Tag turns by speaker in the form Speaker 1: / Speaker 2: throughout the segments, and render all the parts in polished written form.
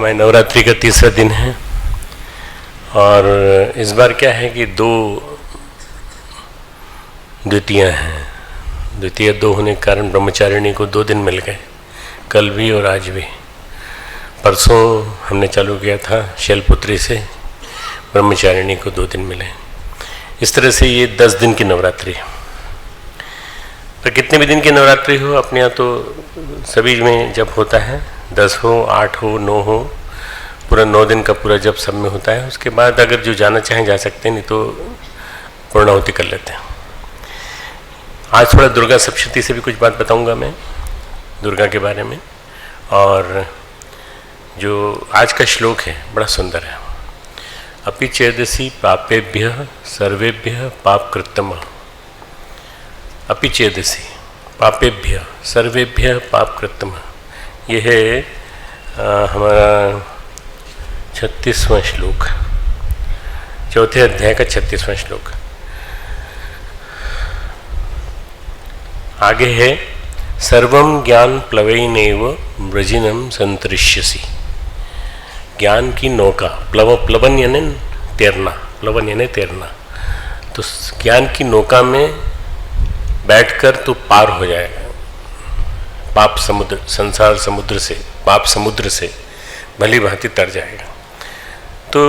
Speaker 1: हमारे नवरात्रि का तीसरा दिन है और इस बार क्या है कि दो द्वितीया हैं। द्वितीय दो होने के कारण ब्रह्मचारिणी को 2 दिन मिल गए, कल भी और आज भी। परसों हमने चालू किया था शैलपुत्री से, ब्रह्मचारिणी को 2 दिन मिले। इस तरह से ये 10 दिन की नवरात्रि। पर कितने भी दिन की नवरात्रि हो, अपने यहाँ तो सभी में जब होता है 10 हो, 8 हो, 9 हो, पूरा 9 दिन का पूरा जब सब में होता है। उसके बाद अगर जो जाना चाहें जा सकते हैं, नहीं तो पूर्णाहुति कर लेते हैं। आज थोड़ा दुर्गा सप्तशती से भी कुछ बात बताऊंगा मैं, दुर्गा के बारे में। और जो आज का श्लोक है बड़ा सुंदर है। अपि चेदसि पापेभ्यः सर्वेभ्यः पापकृत्तमः। अपि चेदसि पापेभ्यः सर्वेभ्यः पापकृत्तमः। ये है हमारा 36वां श्लोक, 4थे अध्याय का 36वां श्लोक। आगे है सर्वं ज्ञान प्लवैनेव वृजिनं संतरिष्यसि। ज्ञान की नौका, प्लवन यानी तैरना, प्लवन यानी तैरना। तो ज्ञान की नौका में बैठकर तो पार हो जाएगा पाप समुद्र, संसार समुद्र से, पाप समुद्र से भली भांति तर जाएगा। तो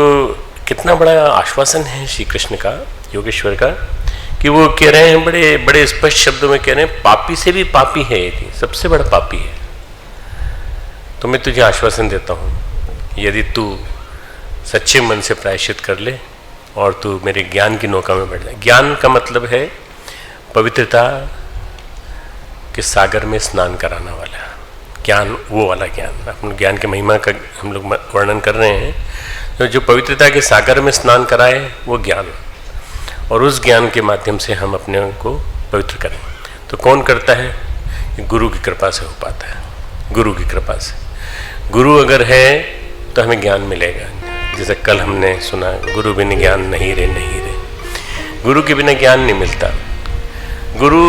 Speaker 1: कितना बड़ा आश्वासन है श्री कृष्ण का, योगेश्वर का, कि वो कह रहे हैं, बड़े बड़े स्पष्ट शब्दों में कह रहे हैं, पापी से भी पापी है यदि, सबसे बड़ा पापी है। तो मैं तुझे आश्वासन देता हूँ, यदि तू सच्चे मन से प्रायश्चित कर ले और तू मेरे ज्ञान की नौका में बैठ जाए। ज्ञान का मतलब है पवित्रता के सागर में स्नान कराना वाला ज्ञान, वो वाला ज्ञान। अपन ज्ञान की महिमा का हम लोग वर्णन कर रहे हैं। तो जो पवित्रता के सागर में स्नान कराए वो ज्ञान, और उस ज्ञान के माध्यम से हम अपने को पवित्र करें। तो कौन करता है? गुरु की कृपा से हो पाता है। गुरु की कृपा से, गुरु अगर है तो हमें ज्ञान मिलेगा। जैसे कल हमने सुना, गुरु बिना ज्ञान नहीं रे, नहीं रे। गुरु के बिना ज्ञान नहीं मिलता। गुरु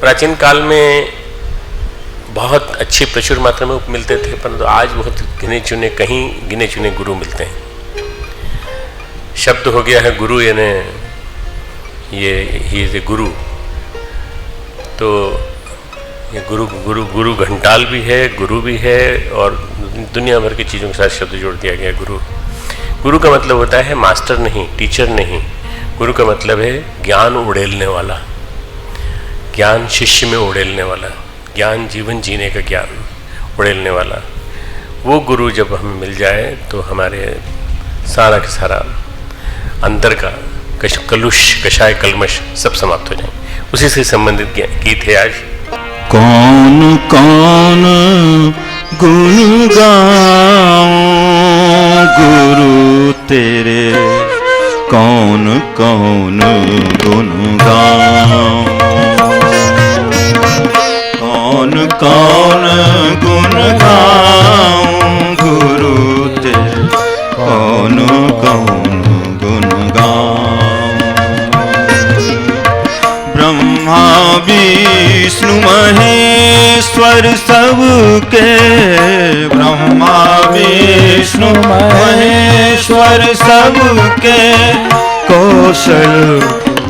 Speaker 1: प्राचीन काल में बहुत अच्छी प्रचुर मात्रा में मिलते थे, परंतु आज बहुत गिने चुने, कहीं गिने चुने गुरु मिलते हैं। शब्द हो गया है गुरु, यानी ये ही इज ए गुरु। तो ये गुरु गुरु गुरु घंटाल भी है, गुरु भी है, और दुनिया भर की चीज़ों के साथ शब्द जोड़ दिया गया गुरु। गुरु का मतलब होता है मास्टर नहीं, टीचर नहीं। गुरु का मतलब है ज्ञान उड़ेलने वाला, ज्ञान शिष्य में उड़ेलने वाला, ज्ञान जीवन जीने का ज्ञान उड़ेलने वाला। वो गुरु जब हमें मिल जाए तो हमारे सारा का सारा अंदर का कलुष, कषाय, कलमश सब समाप्त हो जाए। उसी से संबंधित गीत है आज।
Speaker 2: कौन कौन गुण गाऊं गुरु तेरे, कौन कौन गुण गाऊं, कौन कौन गुण गाऊं गुरु तेरे, कौन कौन गुण गाऊं। ब्रह्मा विष्णु महेश्वर सबके, ब्रह्मा विष्णु महेश्वर सबके, कौशल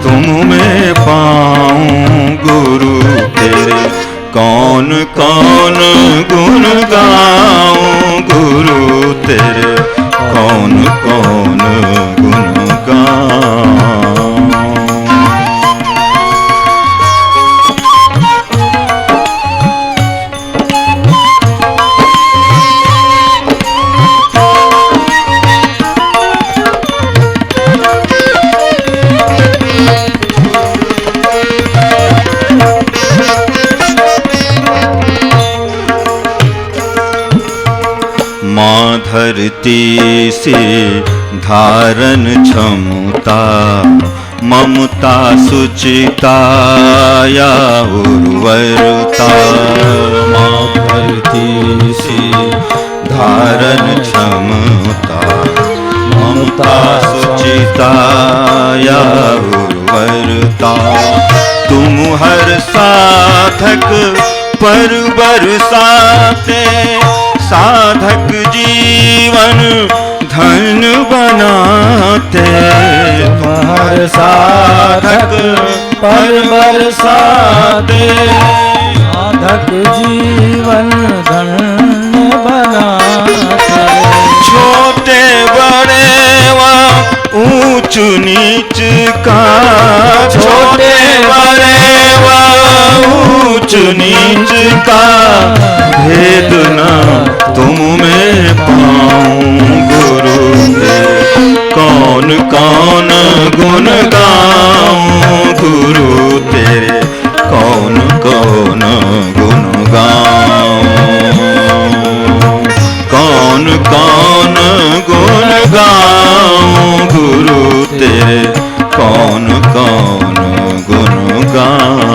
Speaker 2: तुम में पाऊं गुरु तेरे, कौन कौन गुण गाऊं गुरु तेरे, कौन कौन गुण गाऊं। माँ धरती से धारण क्षमता, ममता सुचिता या उर्वरता। माँ धरती से धारण क्षमता, ममता सुचिता या उर्वरता। तुम हर साधक पर बरसाते साधक जीवन धन बनाते।
Speaker 3: तुम्हारे साधक पल बरसाते, साधक जीवन धन्य बनाते।
Speaker 2: छोटे बड़े व ऊंच नीच का, छोटे बड़े व ऊंच नीच का भेद न तुम में पाऊं गुरु के। कौन कौन गुण गाऊं गुरु तेरे, कौन कौन गुण गाऊं, कौन कौन गुण गाऊं गुरु तेरे, कौन कौन गुण गाऊं।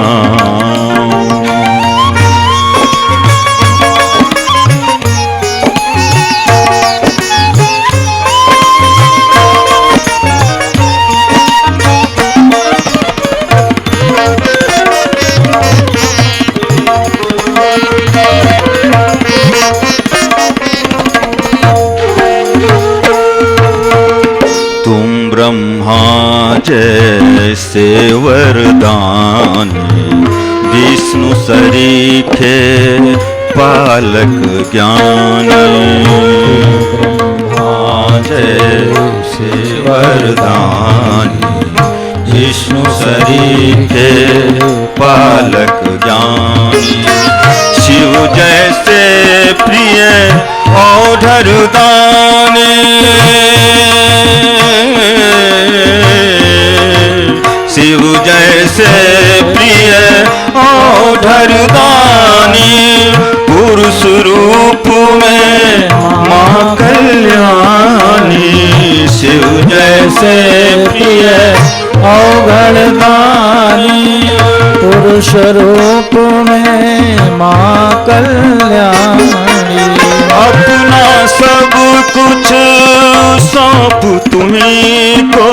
Speaker 2: जैसे वरदानी विष्णु सरीखे पालक ज्ञानी। जैसे वरदानी विष्णु सरीखे पालक ज्ञानी। शिव जैसे प्रिय औढ़ दानी, शिव जैसे प्रिय औढ़ दानी। पुरुष रूप में माँ कल्याणी, शिव जैसे प्रिय
Speaker 3: औढ़ दानी। पुरुष रूप में माँ कल्याणी।
Speaker 2: अपना सब कुछ सौंप तुम्हीं को,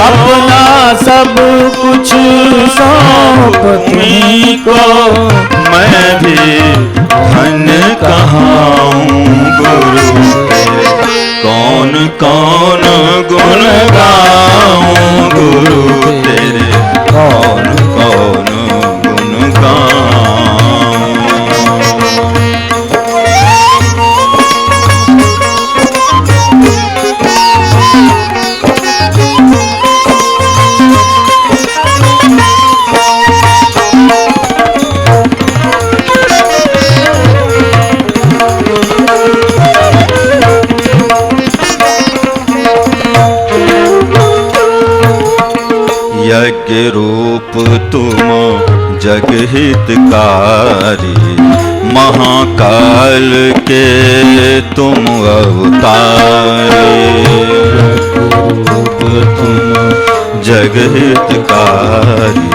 Speaker 3: अपना सब कुछ सौंप तुम्हीं को।
Speaker 2: मैं भी धन्य कहाऊं गुरु तेरे, कौन कौन गुण गाऊं गुरु तेरे, कौन कौन गुण गाऊं। यज्ञ रूप तुम जग हितकारी, महाकाल के तुम अवतारी। रूप तुम जग हितकारी,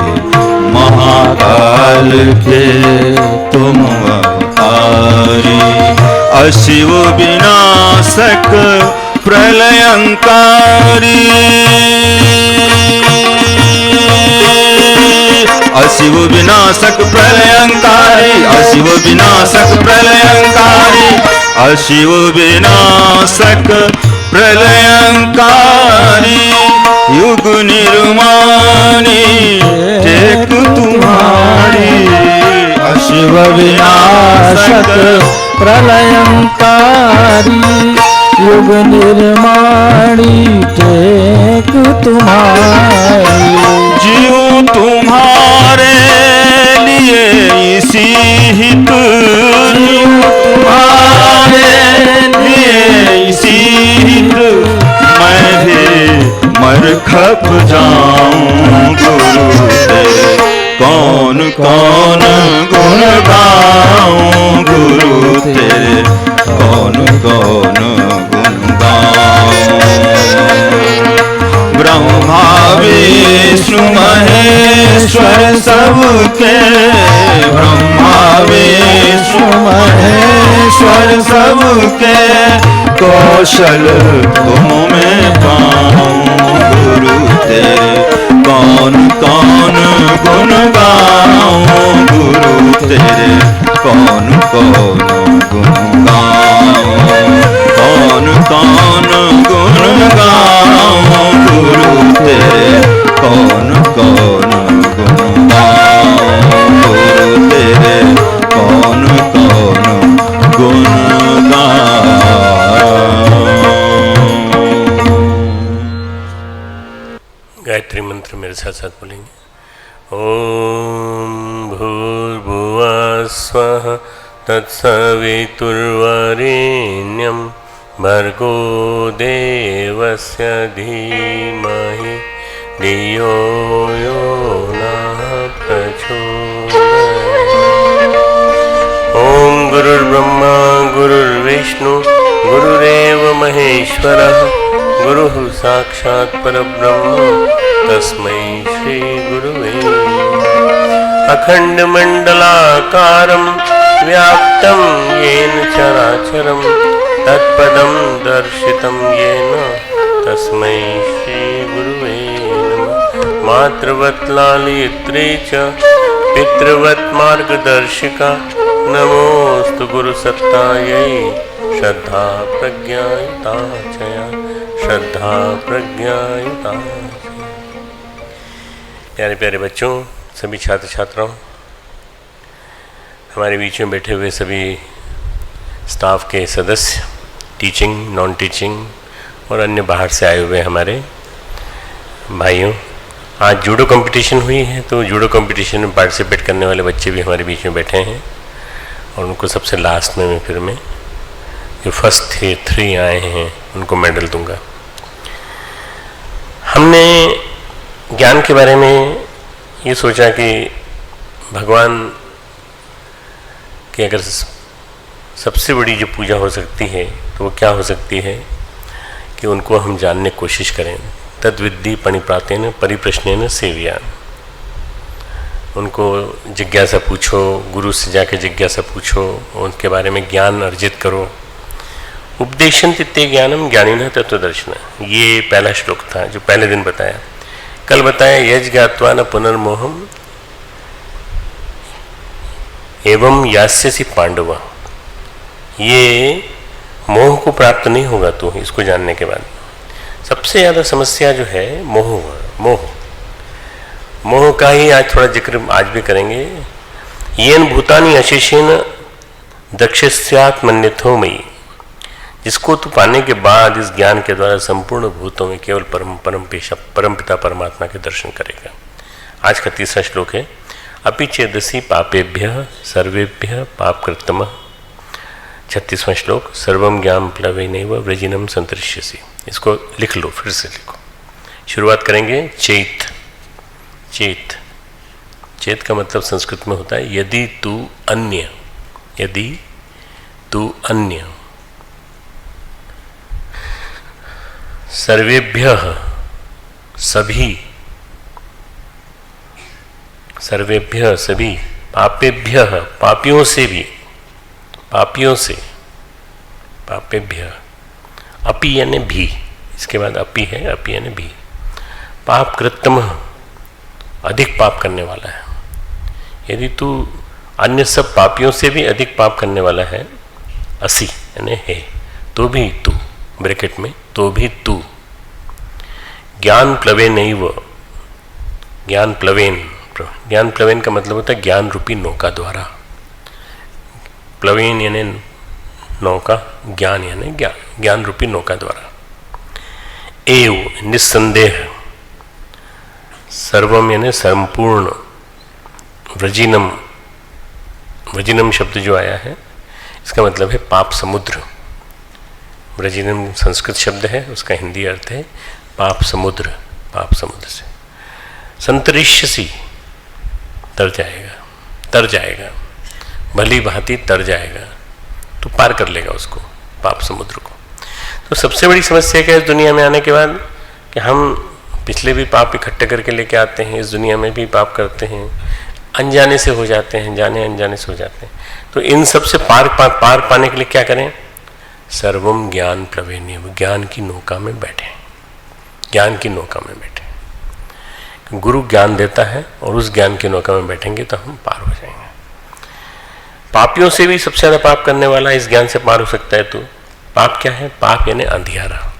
Speaker 2: महाकाल के तुम अवतारी। अशिव विनाशक प्रलयंकारी, अशिव विनाशक प्रलयंकारी, अशिव विनाशक प्रलयंकारी, अशिव विनाशक प्रलयंकारी। युग निर्माणी टेक तुम्हारी,
Speaker 3: शिव विनाशक प्रलयंकारी। युग निर्माणी टेक तुम्हारी।
Speaker 2: जीव तुम्हारे लिए इसी हित, जीव तुम्हारे लिए इसी हित। मैं भी मर खप जाऊं गुरु तेरे, कौन कौन गुण गाऊं गुरु तेरे, कौन कौन गुण गाऊं। ब्रह्मा विष्णु महेश्वर सबके, ब्रह्मा विष्णु महेश्वर सबके। कौशल तुम में पाऊं गुरु तेरे, कौन कौन गुण गाऊं गुरु तेरे, कौन कौन गुण गाऊं।
Speaker 1: साथ साथ बोलेंगे। ओम भूर्भुवः स्वः तत्सवितुर्वरेण्यं भर्गो देवस्य धीमहि धियो यो नः प्रचोदयात्। ओम गुरुर्ब्रह्मा गुरुर्विष्णु गुरुरेव महेश्वरः गुरुः साक्षात् परब्रह्म तस्मै श्री गुरुवे नमः। अखण्डमण्डलाकारं व्याप्तं येन चराचरं तत्पदं दर्शितं येन तस्मै श्री गुरुवे नमः। मातृवत् लालयित्री च पितृवत् मार्गदर्शिका नमोस्तु गुरुसत्तायै श्रद्धा प्रज्ञायुता चया श्रद्धा प्रज्ञायुता। प्यारे प्यारे बच्चों, सभी छात्र छात्राओं, हमारे बीच में बैठे हुए सभी स्टाफ के सदस्य, टीचिंग, नॉन टीचिंग और अन्य बाहर से आए हुए हमारे भाइयों, आज जूडो कंपटीशन हुई है, तो जूडो कंपटीशन में पार्टिसिपेट करने वाले बच्चे भी हमारे बीच में बैठे हैं और उनको सबसे लास्ट में फिर मैं जो फर्स्ट 3 आए हैं उनको मेडल दूंगा। हमने ज्ञान के बारे में ये सोचा कि भगवान की अगर सबसे बड़ी जो पूजा हो सकती है तो वो क्या हो सकती है कि उनको हम जानने की कोशिश करें। तद्विद्धि पणिप्रातेन परिप्रश्नेन सेव्या, उनको जिज्ञासा पूछो, गुरु से जाके जिज्ञासा पूछो, उनके बारे में ज्ञान अर्जित करो। उपदेशन्ति ते ज्ञानम ज्ञानिनः तत्त्वदर्शिनः, ये पहला श्लोक था जो पहले दिन बताया। कल बताया यज् ज्ञात्वा न पुनर्मोहम एवं यास्यसि पांडव, ये मोह को प्राप्त नहीं होगा तू इसको जानने के बाद। सबसे ज़्यादा समस्या जो है मोह का ही आज थोड़ा जिक्र आज भी करेंगे। येन भूतानि अशेषेण दक्षस्यात्मन्यथो मयि, जिसको तू पाने के बाद इस ज्ञान के द्वारा संपूर्ण भूतों में केवल परमपिता परमात्मा के दर्शन करेगा। आज का तीसरा श्लोक है अपि चेदसि पापेभ्यः सर्वेभ्यः पापकृत्तमः। 36वां श्लोक सर्वं ज्ञानं प्लवेनैव वृजिनं संतरिष्यसि। इसको लिख लो, फिर से लिखो। शुरुआत करेंगे चेत। चेत का मतलब संस्कृत में होता है यदि तू अन्य। सर्वेभ्यः सभी, पापेभ्यः पापियों से, पापेभ्यः, अपि यानी भी, इसके बाद अपि है, अपि यानी भी। पाप कृत्तमः, अधिक पाप करने वाला है। यदि तू अन्य सब पापियों से भी अधिक पाप करने वाला है, असि यानी है, तो भी तू, ब्रैकेट में तो भी तू। ज्ञान प्लवेनैव, ज्ञान प्लवेन का मतलब होता है ज्ञान रूपी नौका द्वारा। प्लवेन यानी नौका, ज्ञान यानी ज्ञान रूपी नौका द्वारा। एव निस्संदेह, सर्वम यानी संपूर्ण, व्रजिनम शब्द जो आया है इसका मतलब है पाप समुद्र। व्रजिनम संस्कृत शब्द है, उसका हिंदी अर्थ है पाप समुद्र से। संतरिष्यसि, तर जाएगा, भली भांति तर जाएगा, तो पार कर लेगा उसको, पाप समुद्र को। तो सबसे बड़ी समस्या क्या है इस दुनिया में आने के बाद कि हम पिछले भी पाप इकट्ठे करके लेके आते हैं, इस दुनिया में भी पाप करते हैं, अनजाने से हो जाते हैं, जाने अनजाने से हो जाते हैं। तो इन सब से पार पाने के लिए क्या करें? सर्वम ज्ञान प्लवेनैव, ज्ञान की नौका में बैठे। गुरु ज्ञान देता है और उस ज्ञान की नौका में बैठेंगे तो हम पार हो जाएंगे। पापियों से भी सबसे ज्यादा पाप करने वाला इस ज्ञान से पार हो सकता है। तो पाप क्या है? पाप यानी अंधियारा,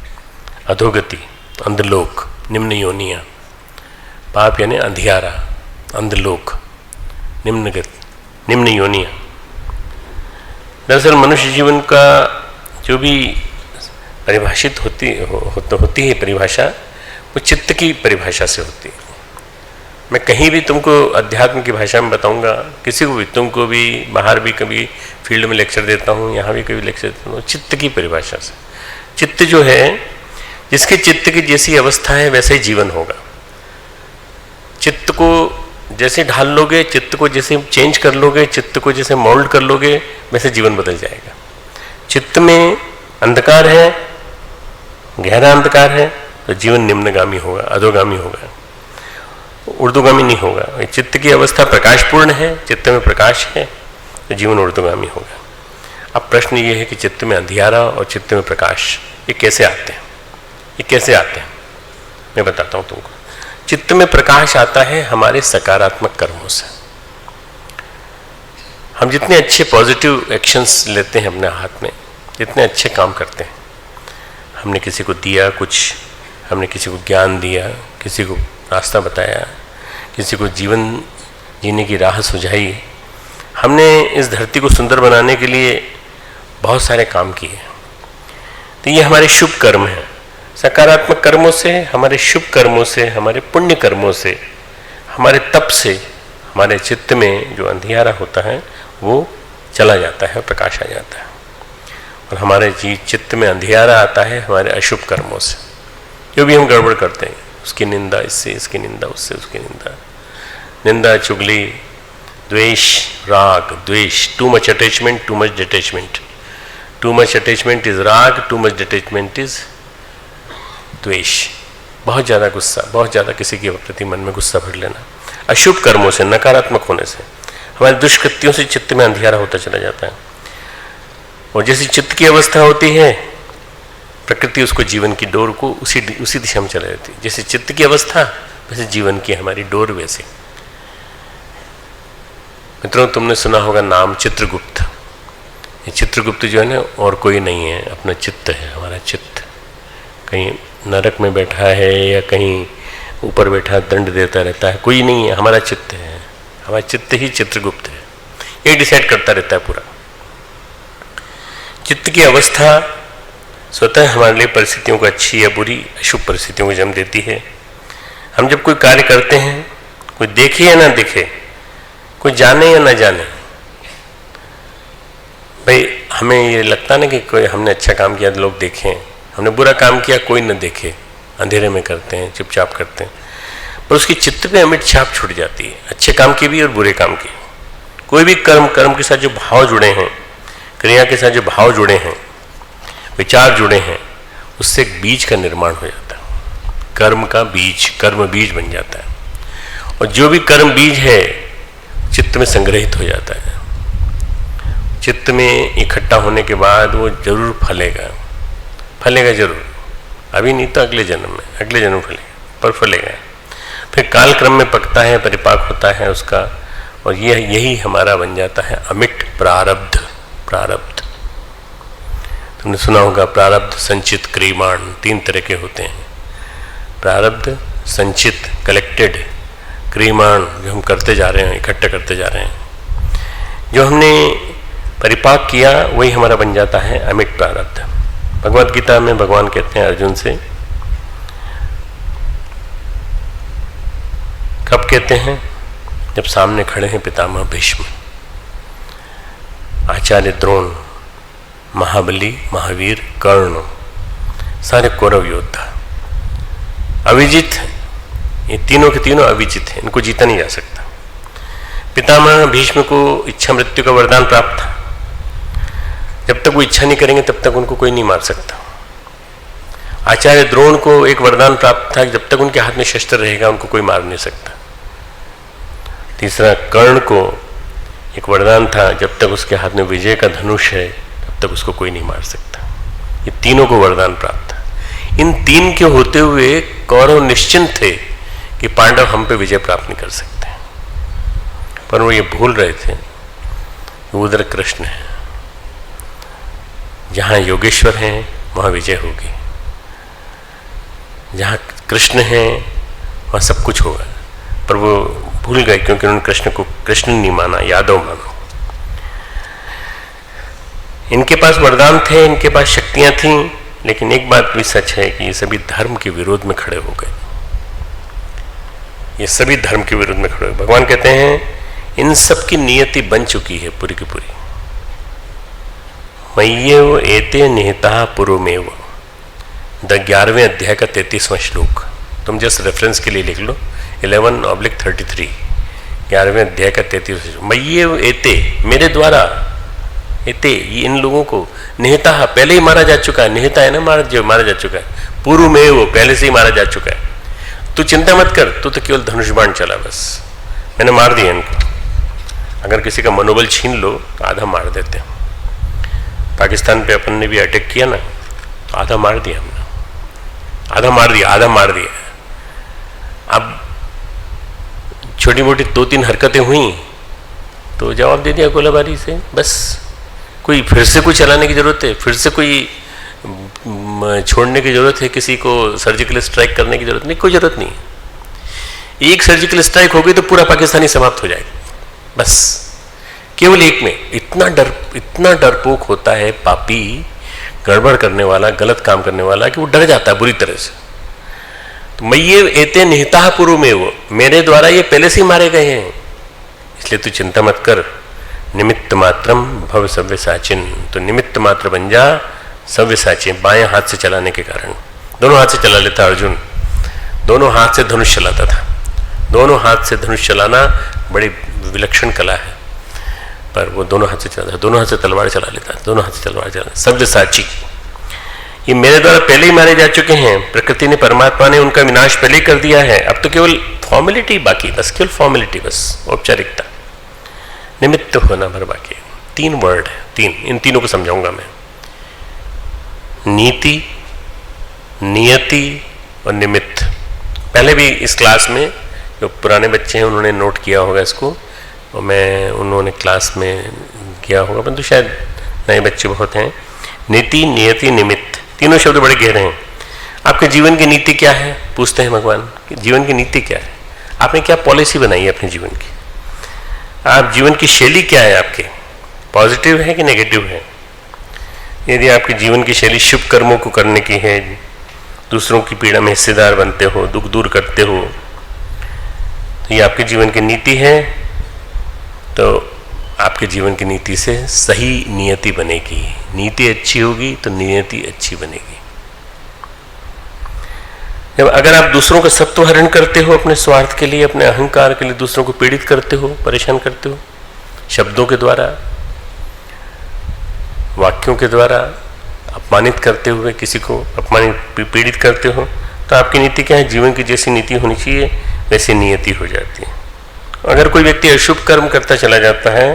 Speaker 1: अधोगति, अंधलोक, निम्न योनिया। पाप यानी अंधियारा, अंधलोक, निम्न योनिया। दरअसल मनुष्य जीवन का जो भी परिभाषित होती है परिभाषा, वो चित्त की परिभाषा से होती है। मैं कहीं भी तुमको अध्यात्म की भाषा में बताऊंगा, किसी को भी, तुमको भी, बाहर भी कभी फील्ड में लेक्चर देता हूँ, यहाँ भी कभी लेक्चर देता हूँ, चित्त की परिभाषा से। चित्त जो है, जिसके चित्त की जैसी अवस्था है वैसे ही जीवन होगा। चित्त को जैसे ढाल लोगे, चित्त को जैसे चेंज कर लोगे, चित्त को जैसे मोल्ड कर लोगे, वैसे जीवन बदल जाएगा। चित्त में अंधकार है, गहरा अंधकार है, तो जीवन निम्नगामी होगा, अधोगामी होगा, ऊर्ध्वगामी नहीं होगा। चित्त की अवस्था प्रकाशपूर्ण है, चित्त में प्रकाश है, तो जीवन ऊर्ध्वगामी होगा। अब प्रश्न ये है कि चित्त में अंधियारा और चित्त में प्रकाश, ये कैसे आते हैं? ये कैसे आते हैं मैं बताता हूँ तुमको। चित्त में प्रकाश आता है हमारे सकारात्मक कर्मों से। हम जितने अच्छे पॉजिटिव एक्शंस लेते हैं अपने हाथ में, जितने अच्छे काम करते हैं, हमने किसी को दिया कुछ, हमने किसी को ज्ञान दिया, किसी को रास्ता बताया, किसी को जीवन जीने की राह सुझाई, हमने इस धरती को सुंदर बनाने के लिए बहुत सारे काम किए। तो ये हमारे शुभ कर्म हैं। सकारात्मक कर्मों से, हमारे शुभ कर्मों से, हमारे पुण्य कर्मों से, हमारे तप से हमारे चित्त में जो अंधियारा होता है वो चला जाता है, प्रकाश आ जाता है। और हमारे चित्त में अंधियारा आता है हमारे अशुभ कर्मों से, जो भी हम गड़बड़ करते हैं, उसकी निंदा इससे, इसकी निंदा उससे, उसकी निंदा, निंदा, चुगली, द्वेष, राग, द्वेष, too much attachment, too much detachment. Too much attachment is राग, टू मच डिटैचमेंट इज द्वेष। बहुत ज़्यादा गुस्सा, बहुत ज़्यादा किसी के प्रति मन में गुस्सा भर लेना, अशुभ कर्मों से, नकारात्मक होने से, हमारे दुष्कृत्यों से चित्त में अंधियारा होता चला जाता है। और जैसी चित्त की अवस्था होती है, प्रकृति उसको जीवन की डोर को उसी दिशा में चला जाती है। जैसे चित्त की अवस्था वैसे जीवन की हमारी डोर वैसे। मित्रों, तुमने सुना होगा नाम चित्रगुप्त। ये चित्रगुप्त जो है ना, और कोई नहीं है, अपना चित्त है, हमारा चित्त। कहीं नरक में बैठा है या कहीं ऊपर बैठा दंड देता रहता है, कोई नहीं है, हमारा चित्त है। हमारा चित्त ही चित्रगुप्त है, ये डिसाइड करता रहता है पूरा। चित्त की अवस्था स्वतः हमारे लिए परिस्थितियों को अच्छी या बुरी, अशुभ परिस्थितियों को जन्म देती है। हम जब कोई कार्य करते हैं, कोई देखे या ना देखे, कोई जाने या ना जाने, भाई हमें ये लगता ना कि कोई हमने अच्छा काम किया तो लोग देखें, हमने बुरा काम किया कोई न देखे, अंधेरे में करते हैं, चुपचाप करते हैं, पर उसकी चित्त पे अमिट छाप छूट जाती है, अच्छे काम की भी और बुरे काम की। कोई भी कर्म के साथ जो भाव जुड़े हैं, क्रिया के साथ जो भाव जुड़े हैं, विचार जुड़े हैं, उससे एक बीज का निर्माण हो जाता है। कर्म का बीज, कर्म बीज बन जाता है। और जो भी कर्म बीज है चित्त में संग्रहित हो जाता है। चित्त में इकट्ठा होने के बाद वो जरूर फलेगा, फलेगा जरूर, अभी नहीं तो अगले जन्म में, अगले जन्म फलेगा, पर फलेगा। फिर काल क्रम में पकता है, परिपाक होता है उसका, और यही हमारा बन जाता है अमिट प्रारब्ध। प्रारब्ध तुमने सुना होगा, प्रारब्ध, संचित, क्रियमाण, 3 तरह के होते हैं। प्रारब्ध, संचित, कलेक्टेड, क्रियमाण जो हम करते जा रहे हैं, इकट्ठा करते जा रहे हैं। जो हमने परिपाक किया वही हमारा बन जाता है अमिट प्रारब्ध। भगवद गीता में भगवान कहते हैं अर्जुन से, कब कहते हैं? जब सामने खड़े हैं पितामह भीष्म, आचार्य द्रोण, महाबली, महावीर, कर्ण, सारे कौरव योद्धा, अविजित, ये तीनों के तीनों अविजित हैं, इनको जीता नहीं जा सकता। पितामह भीष्म को इच्छा मृत्यु का वरदान प्राप्त था। जब तक वो इच्छा नहीं करेंगे तब तक उनको कोई नहीं मार सकता। आचार्य द्रोण को एक वरदान प्राप्त था, जब तक उनके हाथ में शस्त्र रहेगा उनको कोई मार नहीं सकता। तीसरा, कर्ण को एक वरदान था, जब तक उसके हाथ में विजय का धनुष है तब तक उसको कोई नहीं मार सकता। ये तीनों को वरदान प्राप्त था। इन 3 के होते हुए कौरव निश्चिंत थे कि पांडव हम पे विजय प्राप्त नहीं कर सकते, पर वो ये भूल रहे थे कि उधर कृष्ण है, जहाँ योगेश्वर हैं वहाँ विजय होगी, जहाँ कृष्ण हैं वहाँ सब कुछ होगा। पर वो भूल गए क्योंकि उन्होंने कृष्ण को कृष्ण नहीं माना, यादव माना। इनके पास वरदान थे, इनके पास शक्तियां थीं, लेकिन एक बात भी सच है कि ये सभी धर्म के विरोध में खड़े हो गए। ये सभी धर्म के विरुद्ध में खड़े हुए। भगवान कहते हैं इन सब की नियति बन चुकी है पूरी की पूरी। मय्येव एते निहिता पुरुमेव, 11वें अध्याय का 33वां श्लोक, तुम जस्ट रेफरेंस के लिए लिख लो 11/33, 11वें अध्याय का 33वां। मय्येव एते, मेरे द्वारा, एते ये इन लोगों को, निहिता पहले ही मारा जा चुका है, निहिता है ना मारा जा चुका है, पुरुमेव पहले से ही मारा जा चुका है। तू चिंता मत कर, तू तो केवल धनुष बाण चला बस, मैंने मार दिया इनको। अगर किसी का मनोबल छीन लो तो आधा मार देते हैं। पाकिस्तान पे अपन ने भी अटैक किया ना, आधा मार दिया हमने, आधा मार दिया। अब छोटी मोटी 2-3 हरकतें हुई तो जवाब दे दिया गोलाबारी से, बस। कोई फिर से कोई चलाने की जरूरत है, फिर से कोई छोड़ने की जरूरत है, किसी को सर्जिकल स्ट्राइक करने की जरूरत नहीं, कोई जरूरत नहीं। एक सर्जिकल स्ट्राइक हो गई तो पूरा पाकिस्तानी समाप्त हो जाएगा, बस। केवल एक में इतना डरपोक होता है पापी, गड़बड़ करने वाला, गलत काम करने वाला, कि वो डर जाता है बुरी तरह से। तो मय्ये एते निहिता पुरुमेव, मेरे द्वारा ये पहले से ही मारे गए हैं, इसलिए तू चिंता मत कर। निमित्त मात्रम भव सव्यसाचिन, तो निमित्त मात्र बन जा सव्यसाची। बाएं हाथ से चलाने के कारण, दोनों हाथ से चला लेता अर्जुन, दोनों हाथ से धनुष चलाता था। दोनों हाथ से धनुष चलाना बड़ी विलक्षण कला है, पर वो दोनों हाथ से चलाता, दोनों हाथ से तलवार चला लेता, दोनों हाथ से तलवार चला। सव्यसाची, ये मेरे द्वारा पहले ही मारे जा चुके हैं। प्रकृति ने, परमात्मा ने उनका विनाश पहले ही कर दिया है, अब तो केवल फॉर्मेलिटी बाकी, बस केवल फॉर्मेलिटी, बस औपचारिकता, निमित्त होना भर बाकी। 3 वर्ड है, 3, इन तीनों को समझाऊंगा मैं। नीति, नियति और निमित्त। पहले भी इस क्लास में जो पुराने बच्चे हैं उन्होंने नोट किया होगा इसको, और मैं उन्होंने क्लास में किया होगा, परंतु शायद नए बच्चे बहुत हैं। नीति, नियति, निमित्त, तीनों शब्द बड़े गहरे हैं। आपके जीवन की नीति क्या है, पूछते हैं भगवान कि जीवन की नीति क्या है, आपने क्या पॉलिसी बनाई है अपने जीवन की, आप जीवन की शैली क्या है, आपके पॉजिटिव है कि नेगेटिव है। यदि आपके जीवन की शैली शुभ कर्मों को करने की है, दूसरों की पीड़ा में हिस्सेदार बनते हो, दुख दूर करते हो, तो ये आपके जीवन की नीति है। तो आपके जीवन की नीति से सही नियति बनेगी। नीति अच्छी होगी तो नियति अच्छी बनेगी। जब अगर आप दूसरों का सत्व हरण करते हो अपने स्वार्थ के लिए, अपने अहंकार के लिए, दूसरों को पीड़ित करते हो, परेशान करते हो, शब्दों के द्वारा, वाक्यों के द्वारा अपमानित करते हुए किसी को अपमानित, पीड़ित करते हो, तो आपकी नीति क्या है, जीवन की जैसी नीति होनी चाहिए वैसी नियति हो जाती है। अगर कोई व्यक्ति अशुभ कर्म करता चला जाता है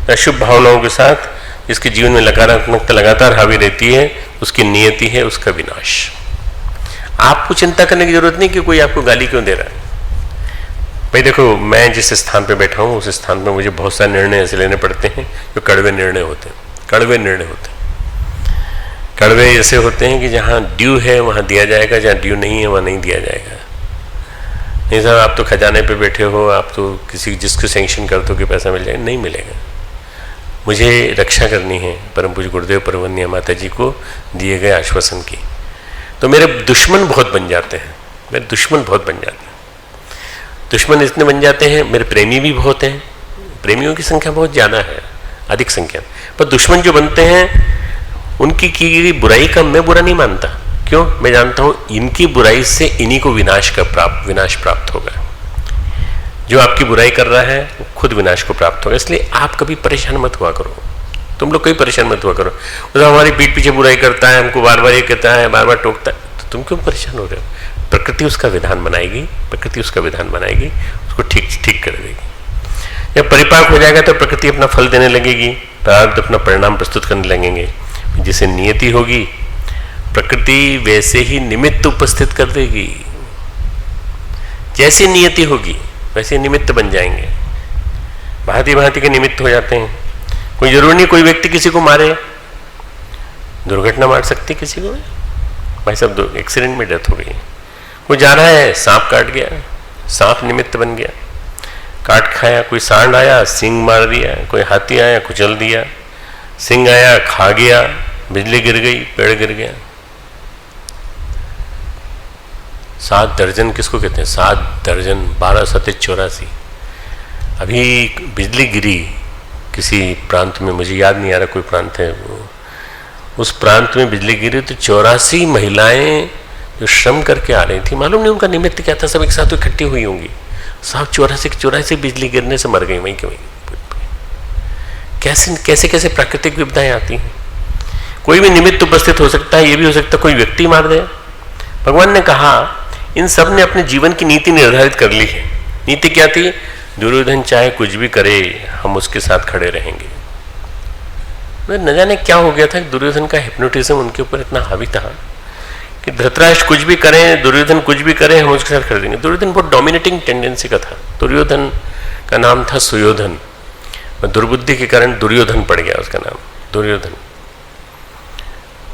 Speaker 1: तो अशुभ भावनाओं के साथ, जिसके जीवन में नकारात्मकता लगातार हावी रहती है, उसकी नियति है उसका विनाश। आपको चिंता करने की जरूरत नहीं कि कोई आपको गाली क्यों दे रहा है। भाई देखो, मैं जिस स्थान पे बैठा हूँ उस स्थान पे मुझे बहुत सारे निर्णय ऐसे लेने पड़ते हैं जो कड़वे निर्णय होते हैं। कड़वे निर्णय होते हैं, कड़वे ऐसे होते हैं कि जहाँ ड्यू है वहाँ दिया जाएगा, जहाँ ड्यू नहीं है वहाँ नहीं दिया जाएगा। नहीं साहब, आप तो खजाने पे बैठे हो, आप तो किसी जिसको सैंक्शन कर दो कि पैसा मिल जाएगा, नहीं मिलेगा। मुझे रक्षा करनी है परम पूज्य गुरुदेव परवन्या माता जी को दिए गए आश्वासन की। तो मेरे दुश्मन बहुत बन जाते हैं, मेरे दुश्मन बहुत बन जाते हैं। दुश्मन इतने बन जाते हैं, मेरे प्रेमी भी बहुत हैं, प्रेमियों की संख्या बहुत ज़्यादा है, अधिक संख्या। पर दुश्मन जो बनते हैं उनकी की गई बुराई का मैं बुरा नहीं मानता। क्यों? मैं जानता हूं इनकी बुराई से इन्हीं को विनाश प्राप्त होगा। जो आपकी बुराई कर रहा है वो खुद विनाश को प्राप्त होगा। इसलिए आप कभी परेशान मत हुआ करो, तुम लोग कभी परेशान मत हुआ करो। तो हमारी पीठ पीछे बुराई करता है, हमको बार बार ये कहता है, बार बार टोकता है, तो तुम क्यों परेशान हो रहे हो? प्रकृति उसका विधान बनाएगी, प्रकृति उसका विधान बनाएगी, उसको ठीक कर देगी। जब परिपाक हो जाएगा तो प्रकृति अपना फल देने लगेगी, प्रारब्ध अपना परिणाम प्रस्तुत करने लगेंगे। जिसे नियति होगी प्रकृति वैसे ही निमित्त उपस्थित कर देगी। जैसी नियति होगी वैसे निमित्त बन जाएंगे, भांति भांति के निमित्त हो जाते हैं। कोई जरूरी नहीं कोई व्यक्ति किसी को मारे, दुर्घटना मार सकती किसी को। भाई साहब एक्सीडेंट में डेथ हो गई, कोई जा रहा है सांप काट गया, सांप निमित्त बन गया, काट खाया। कोई सांड आया सींग मार दिया, कोई हाथी आया कुचल दिया, सिंह आया खा गया, बिजली गिर गई, पेड़ गिर गया। 7 दर्जन किसको कहते हैं? 7 दर्जन 12 सत्य 84। अभी बिजली गिरी किसी प्रांत में, मुझे याद नहीं आ रहा कोई प्रांत है वो, उस प्रांत में बिजली गिरी तो 84 महिलाएं जो श्रम करके आ रही थी, मालूम नहीं उनका निमित्त क्या था, सब एक साथ इकट्ठी हुई होंगी, सब 84 बिजली गिरने से मर गई वहीं के वहीं। कैसे कैसे कैसे प्राकृतिक विपदाएं आती हैं। कोई भी निमित्त उपस्थित हो सकता है, ये भी हो सकता है कोई व्यक्ति मार दे। भगवान ने कहा इन सब ने अपने जीवन की नीति निर्धारित कर ली है। नीति क्या थी? दुर्योधन चाहे कुछ भी करे हम उसके साथ खड़े रहेंगे। न जाने क्या हो गया था, दुर्योधन का हिप्नोटिज्म उनके ऊपर इतना हावी था कि धृतराष्ट्र कुछ भी करें, दुर्योधन कुछ भी करे, हम उसके साथ खड़े रहेंगे। दुर्योधन बहुत डोमिनेटिंग टेंडेंसी का था। दुर्योधन का नाम था सुयोधन, दुर्बुद्धि के कारण दुर्योधन पड़ गया उसका नाम, दुर्योधन।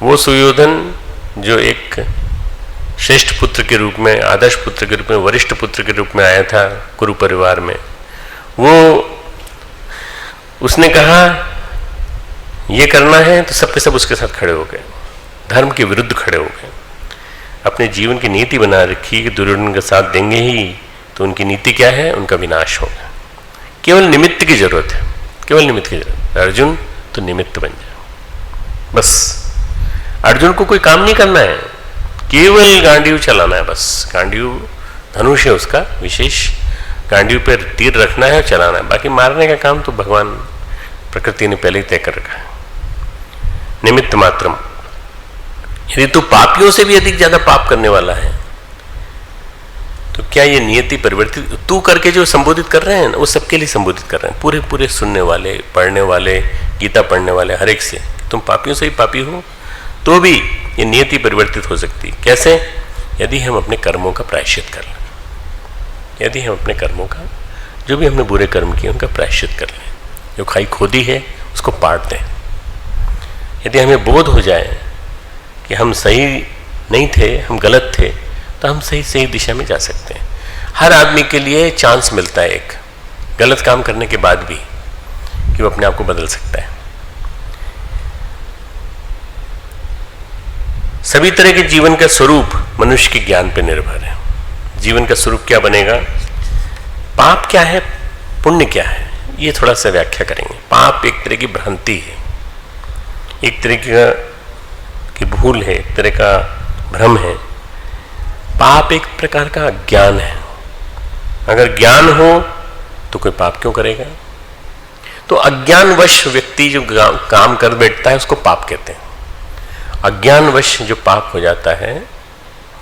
Speaker 1: वो सुयोधन जो एक श्रेष्ठ पुत्र के रूप में, आदर्श पुत्र के रूप में, वरिष्ठ पुत्र के रूप में आया था कुरु परिवार में, वो उसने कहा ये करना है तो सब के सब उसके साथ खड़े हो गए, धर्म के विरुद्ध खड़े हो गए। अपने जीवन की नीति बना रखी कि दुर्योधन का साथ देंगे ही तो उनकी नीति क्या है? उनका विनाश होगा। केवल निमित्त की जरूरत है, केवल निमित्त की जरूरत है। अर्जुन तो निमित्त बन जाए बस। अर्जुन को कोई काम नहीं करना है, केवल गांडीव चलाना है बस। गांडीव धनुष है उसका विशेष, गांडीव पर तीर रखना है और चलाना है, बाकी मारने का काम तो भगवान प्रकृति ने पहले ही तय कर रखा है। निमित्त मात्रम। यदि तू पापियों से भी अधिक ज्यादा पाप करने वाला है तो क्या ये नियति परिवर्तित तू करके जो संबोधित कर रहे हैं वो सबके लिए संबोधित कर रहे हैं, पूरे पूरे सुनने वाले, पढ़ने वाले, गीता पढ़ने वाले, हर एक से। तुम पापियों से ही पापी हो तो भी ये नियति परिवर्तित हो सकती। कैसे? यदि हम अपने कर्मों का प्रायश्चित कर लें, यदि हम अपने कर्मों का, जो भी हमने बुरे कर्म किए उनका प्रायश्चित कर लें, जो खाई खोदी है उसको पाट दें। यदि हमें बोध हो जाए कि हम सही नहीं थे, हम गलत थे, तो हम सही दिशा में जा सकते हैं। हर आदमी के लिए चांस मिलता है एक, गलत काम करने के बाद भी, कि वो अपने आप को बदल सकता है। सभी तरह के जीवन का स्वरूप मनुष्य के ज्ञान पर निर्भर है। जीवन का स्वरूप क्या बनेगा? पाप क्या है, पुण्य क्या है, ये थोड़ा सा व्याख्या करेंगे। पाप एक तरह की भ्रांति है, एक तरह की भूल है, एक तरह का भ्रम है। पाप एक प्रकार का अज्ञान है। अगर ज्ञान हो तो कोई पाप क्यों करेगा? तो अज्ञानवश व्यक्ति जो काम कर बैठता है उसको पाप कहते हैं। अज्ञानवश जो पाप हो जाता है,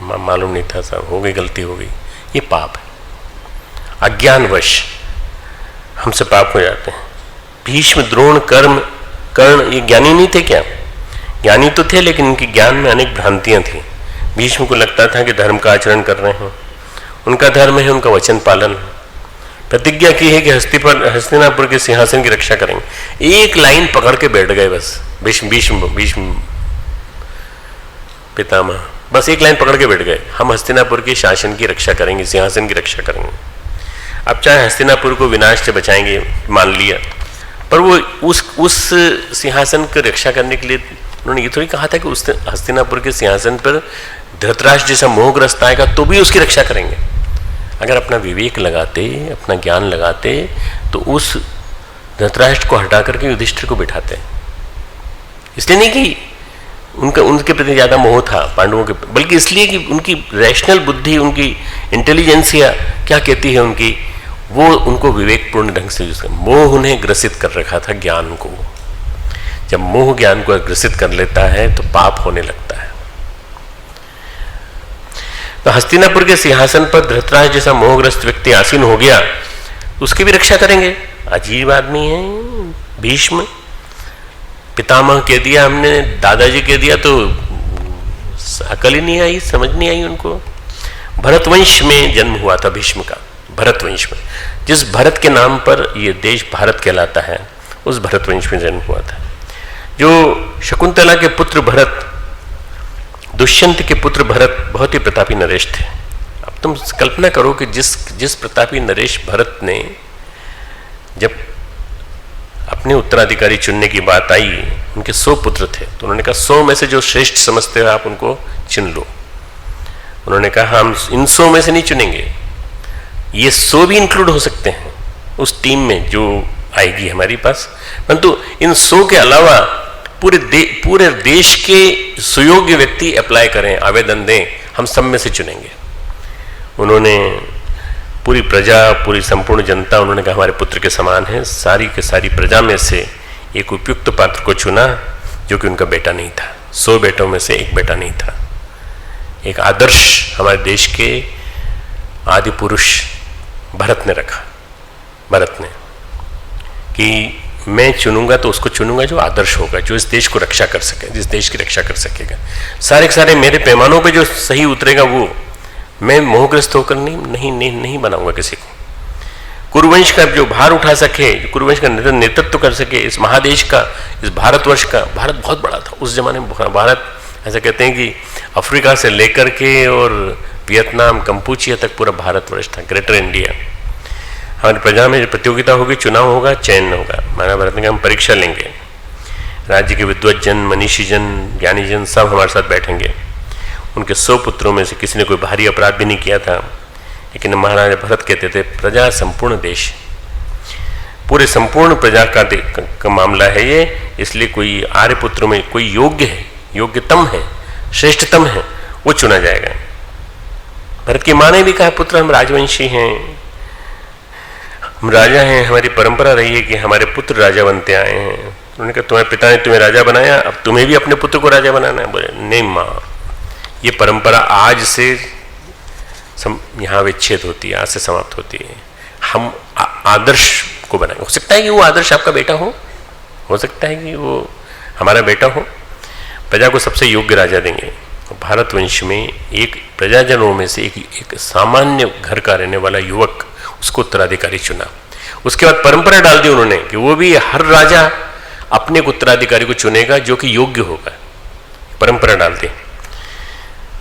Speaker 1: मालूम नहीं था साहब, हो गई, गलती हो गई, ये पाप है। अज्ञानवश हमसे पाप हो जाते हैं। भीष्म, द्रोण, कर्ण ये ज्ञानी नहीं थे क्या? ज्ञानी तो थे, लेकिन उनके ज्ञान में अनेक भ्रांतियां थी। भीष्म को लगता था कि धर्म का आचरण कर रहे हैं, उनका धर्म है, उनका वचन पालन। प्रतिज्ञा की है कि हस्तिनापुर के सिंहासन की रक्षा करेंगे। एक लाइन पकड़ के बैठ गए बस। भीष्म पितामह बस एक लाइन पकड़ के बैठ गए, हम हस्तिनापुर के शासन की रक्षा करेंगे, सिंहासन की रक्षा करेंगे। अब चाहे हस्तिनापुर को विनाश से बचाएंगे, मान लिया, पर वो उस सिंहासन की रक्षा करने के लिए उन्होंने ये थोड़ी कहा था कि उस हस्तिनापुर के सिंहासन पर धृतराष्ट्र जैसा मोहग्रस्त आएगा तो भी उसकी रक्षा करेंगे। अगर अपना विवेक लगाते, अपना ज्ञान लगाते, तो उस धृतराष्ट्र को हटा करके युधिष्ठिर को बिठाते। इसलिए नहीं कि उनके प्रति ज्यादा मोह था पांडवों के, बल्कि इसलिए कि उनकी रैशनल बुद्धि, उनकी इंटेलिजेंसिया क्या कहती है उनकी, वो उनको विवेकपूर्ण ढंग से यूज कर। मोह उन्हें ग्रसित कर रखा था ज्ञान को। जब मोह ज्ञान को ग्रसित कर लेता है तो पाप होने लगता है। तो हस्तिनापुर के सिंहासन पर धृतराष्ट्र जैसा मोहग्रस्त व्यक्ति आसीन हो गया, उसकी भी रक्षा करेंगे। अजीब आदमी है भीष्म। पितामह कह दिया हमने, दादाजी कह दिया तो अकल ही नहीं आई, समझ नहीं आई उनको। भरतवंश में जन्म हुआ था भीष्म का, भरतवंश में। जिस भरत के नाम पर ये देश भारत कहलाता है, उस भरतवंश में जन्म हुआ था। जो शकुंतला के पुत्र भरत, दुष्यंत के पुत्र भरत बहुत ही प्रतापी नरेश थे। अब तुम कल्पना करो कि जिस प्रतापी नरेश भरत ने जब अपने उत्तराधिकारी चुनने की बात आई, उनके 100 पुत्र थे, तो उन्होंने कहा 100 में से जो श्रेष्ठ समझते हो आप उनको चुन लो। उन्होंने कहा हम इन 100 में से नहीं चुनेंगे, ये 100 भी इंक्लूड हो सकते हैं उस टीम में जो आएगी हमारे पास, परंतु इन 100 के अलावा पूरे देश के सुयोग्य व्यक्ति अप्लाई करें, आवेदन दें, हम सब में से चुनेंगे। उन्होंने पूरी प्रजा, पूरी संपूर्ण जनता, उन्होंने कहा हमारे पुत्र के समान है, सारी के सारी प्रजा में से एक उपयुक्त पात्र को चुना जो कि उनका बेटा नहीं था। 100 बेटों में से एक बेटा नहीं था। एक आदर्श हमारे देश के आदि पुरुष भरत ने रखा, भरत ने, कि मैं चुनूंगा तो उसको चुनूंगा जो आदर्श होगा, जो इस देश को रक्षा कर सके, जिस देश की रक्षा कर सकेगा। सारे के सारे मेरे पैमानों पे जो सही उतरेगा वो, मैं मोहग्रस्त होकर नहीं बनाऊंगा किसी को। कुरुवंश का जो भार उठा सके, कुरुवंश का नेतृत्व कर सके, इस महादेश का, इस भारतवर्ष का, भारत बहुत बड़ा था उस जमाने में। भारत ऐसा कहते हैं कि अफ्रीका से लेकर के और वियतनाम, कंपूचिया तक पूरा भारतवर्ष था, ग्रेटर इंडिया। हमारी प्रजा में प्रतियोगिता होगी, चुनाव होगा, चयन होगा। महाभारत में हम परीक्षा लेंगे, राज्य के विद्वत जन, मनीषी जन, ज्ञानी जन सब हमारे साथ बैठेंगे। उनके 100 पुत्रों में से किसी ने कोई भारी अपराध भी नहीं किया था, लेकिन महाराजा भरत कहते थे प्रजा संपूर्ण देश, पूरे संपूर्ण प्रजा का मामला है ये, इसलिए कोई आर्य पुत्रों में कोई योग्य है, योग्यतम है, श्रेष्ठतम है, वो चुना जाएगा। भरत की माँ ने भी कहा पुत्र हम राजवंशी हैं, हम राजा हैं, हमारी परंपरा रही है कि हमारे पुत्र राजा बनते आए हैं। उन्होंने कहा तुम्हारे पिता ने तुम्हें राजा बनाया, अब तुम्हें भी अपने पुत्र को राजा बनाना है। बोले नहीं माँ, ये परंपरा आज से यहाँ विच्छेद होती है, आज से समाप्त होती है। हम आदर्श को बनाएंगे। हो सकता है कि वो आदर्श आपका बेटा हो सकता है कि वो हमारा बेटा हो। प्रजा को सबसे योग्य राजा देंगे। भारतवंश में एक प्रजाजनों में से एक सामान्य घर का रहने वाला युवक, उसको उत्तराधिकारी चुना। उसके बाद परंपरा डाल दी उन्होंने कि वो भी हर राजा अपने उत्तराधिकारी को चुनेगा जो कि योग्य होगा। परंपरा डाल दी।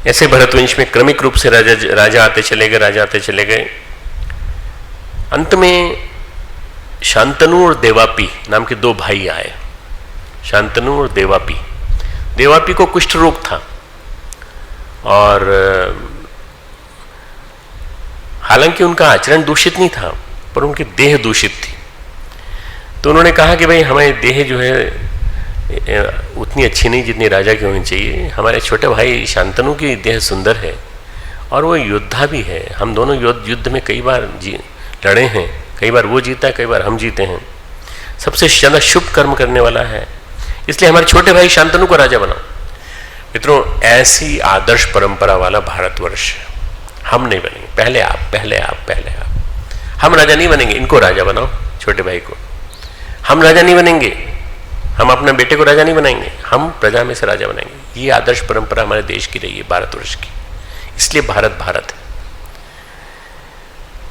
Speaker 1: ऐसे भरतवंश में क्रमिक रूप से राजा आते चले गए। अंत में शांतनु और देवापी नाम के 2 भाई आए। शांतनु और देवापी को कुष्ठ रोग था और हालांकि उनका आचरण दूषित नहीं था, पर उनकी देह दूषित थी। तो उन्होंने कहा कि भाई हमारी देह जो है उतनी अच्छी नहीं जितनी राजा की होनी चाहिए। हमारे छोटे भाई शांतनु की देह सुंदर है और वो योद्धा भी है। हम दोनों युद्ध में कई बार लड़े हैं, कई बार वो जीता है, कई बार हम जीते हैं। सबसे ज़्यादा शुभ कर्म करने वाला है, इसलिए हमारे छोटे भाई शांतनु को राजा बनाओ। मित्रों, ऐसी आदर्श परंपरा वाला भारतवर्ष। हम नहीं बनेंगे, पहले आप। हम राजा नहीं बनेंगे, इनको राजा बनाओ, छोटे भाई को। हम राजा नहीं बनेंगे, हम अपने बेटे को राजा नहीं बनाएंगे, हम प्रजा में से राजा बनाएंगे। ये आदर्श परंपरा हमारे देश की रही है, भारतवर्ष की। इसलिए भारत है।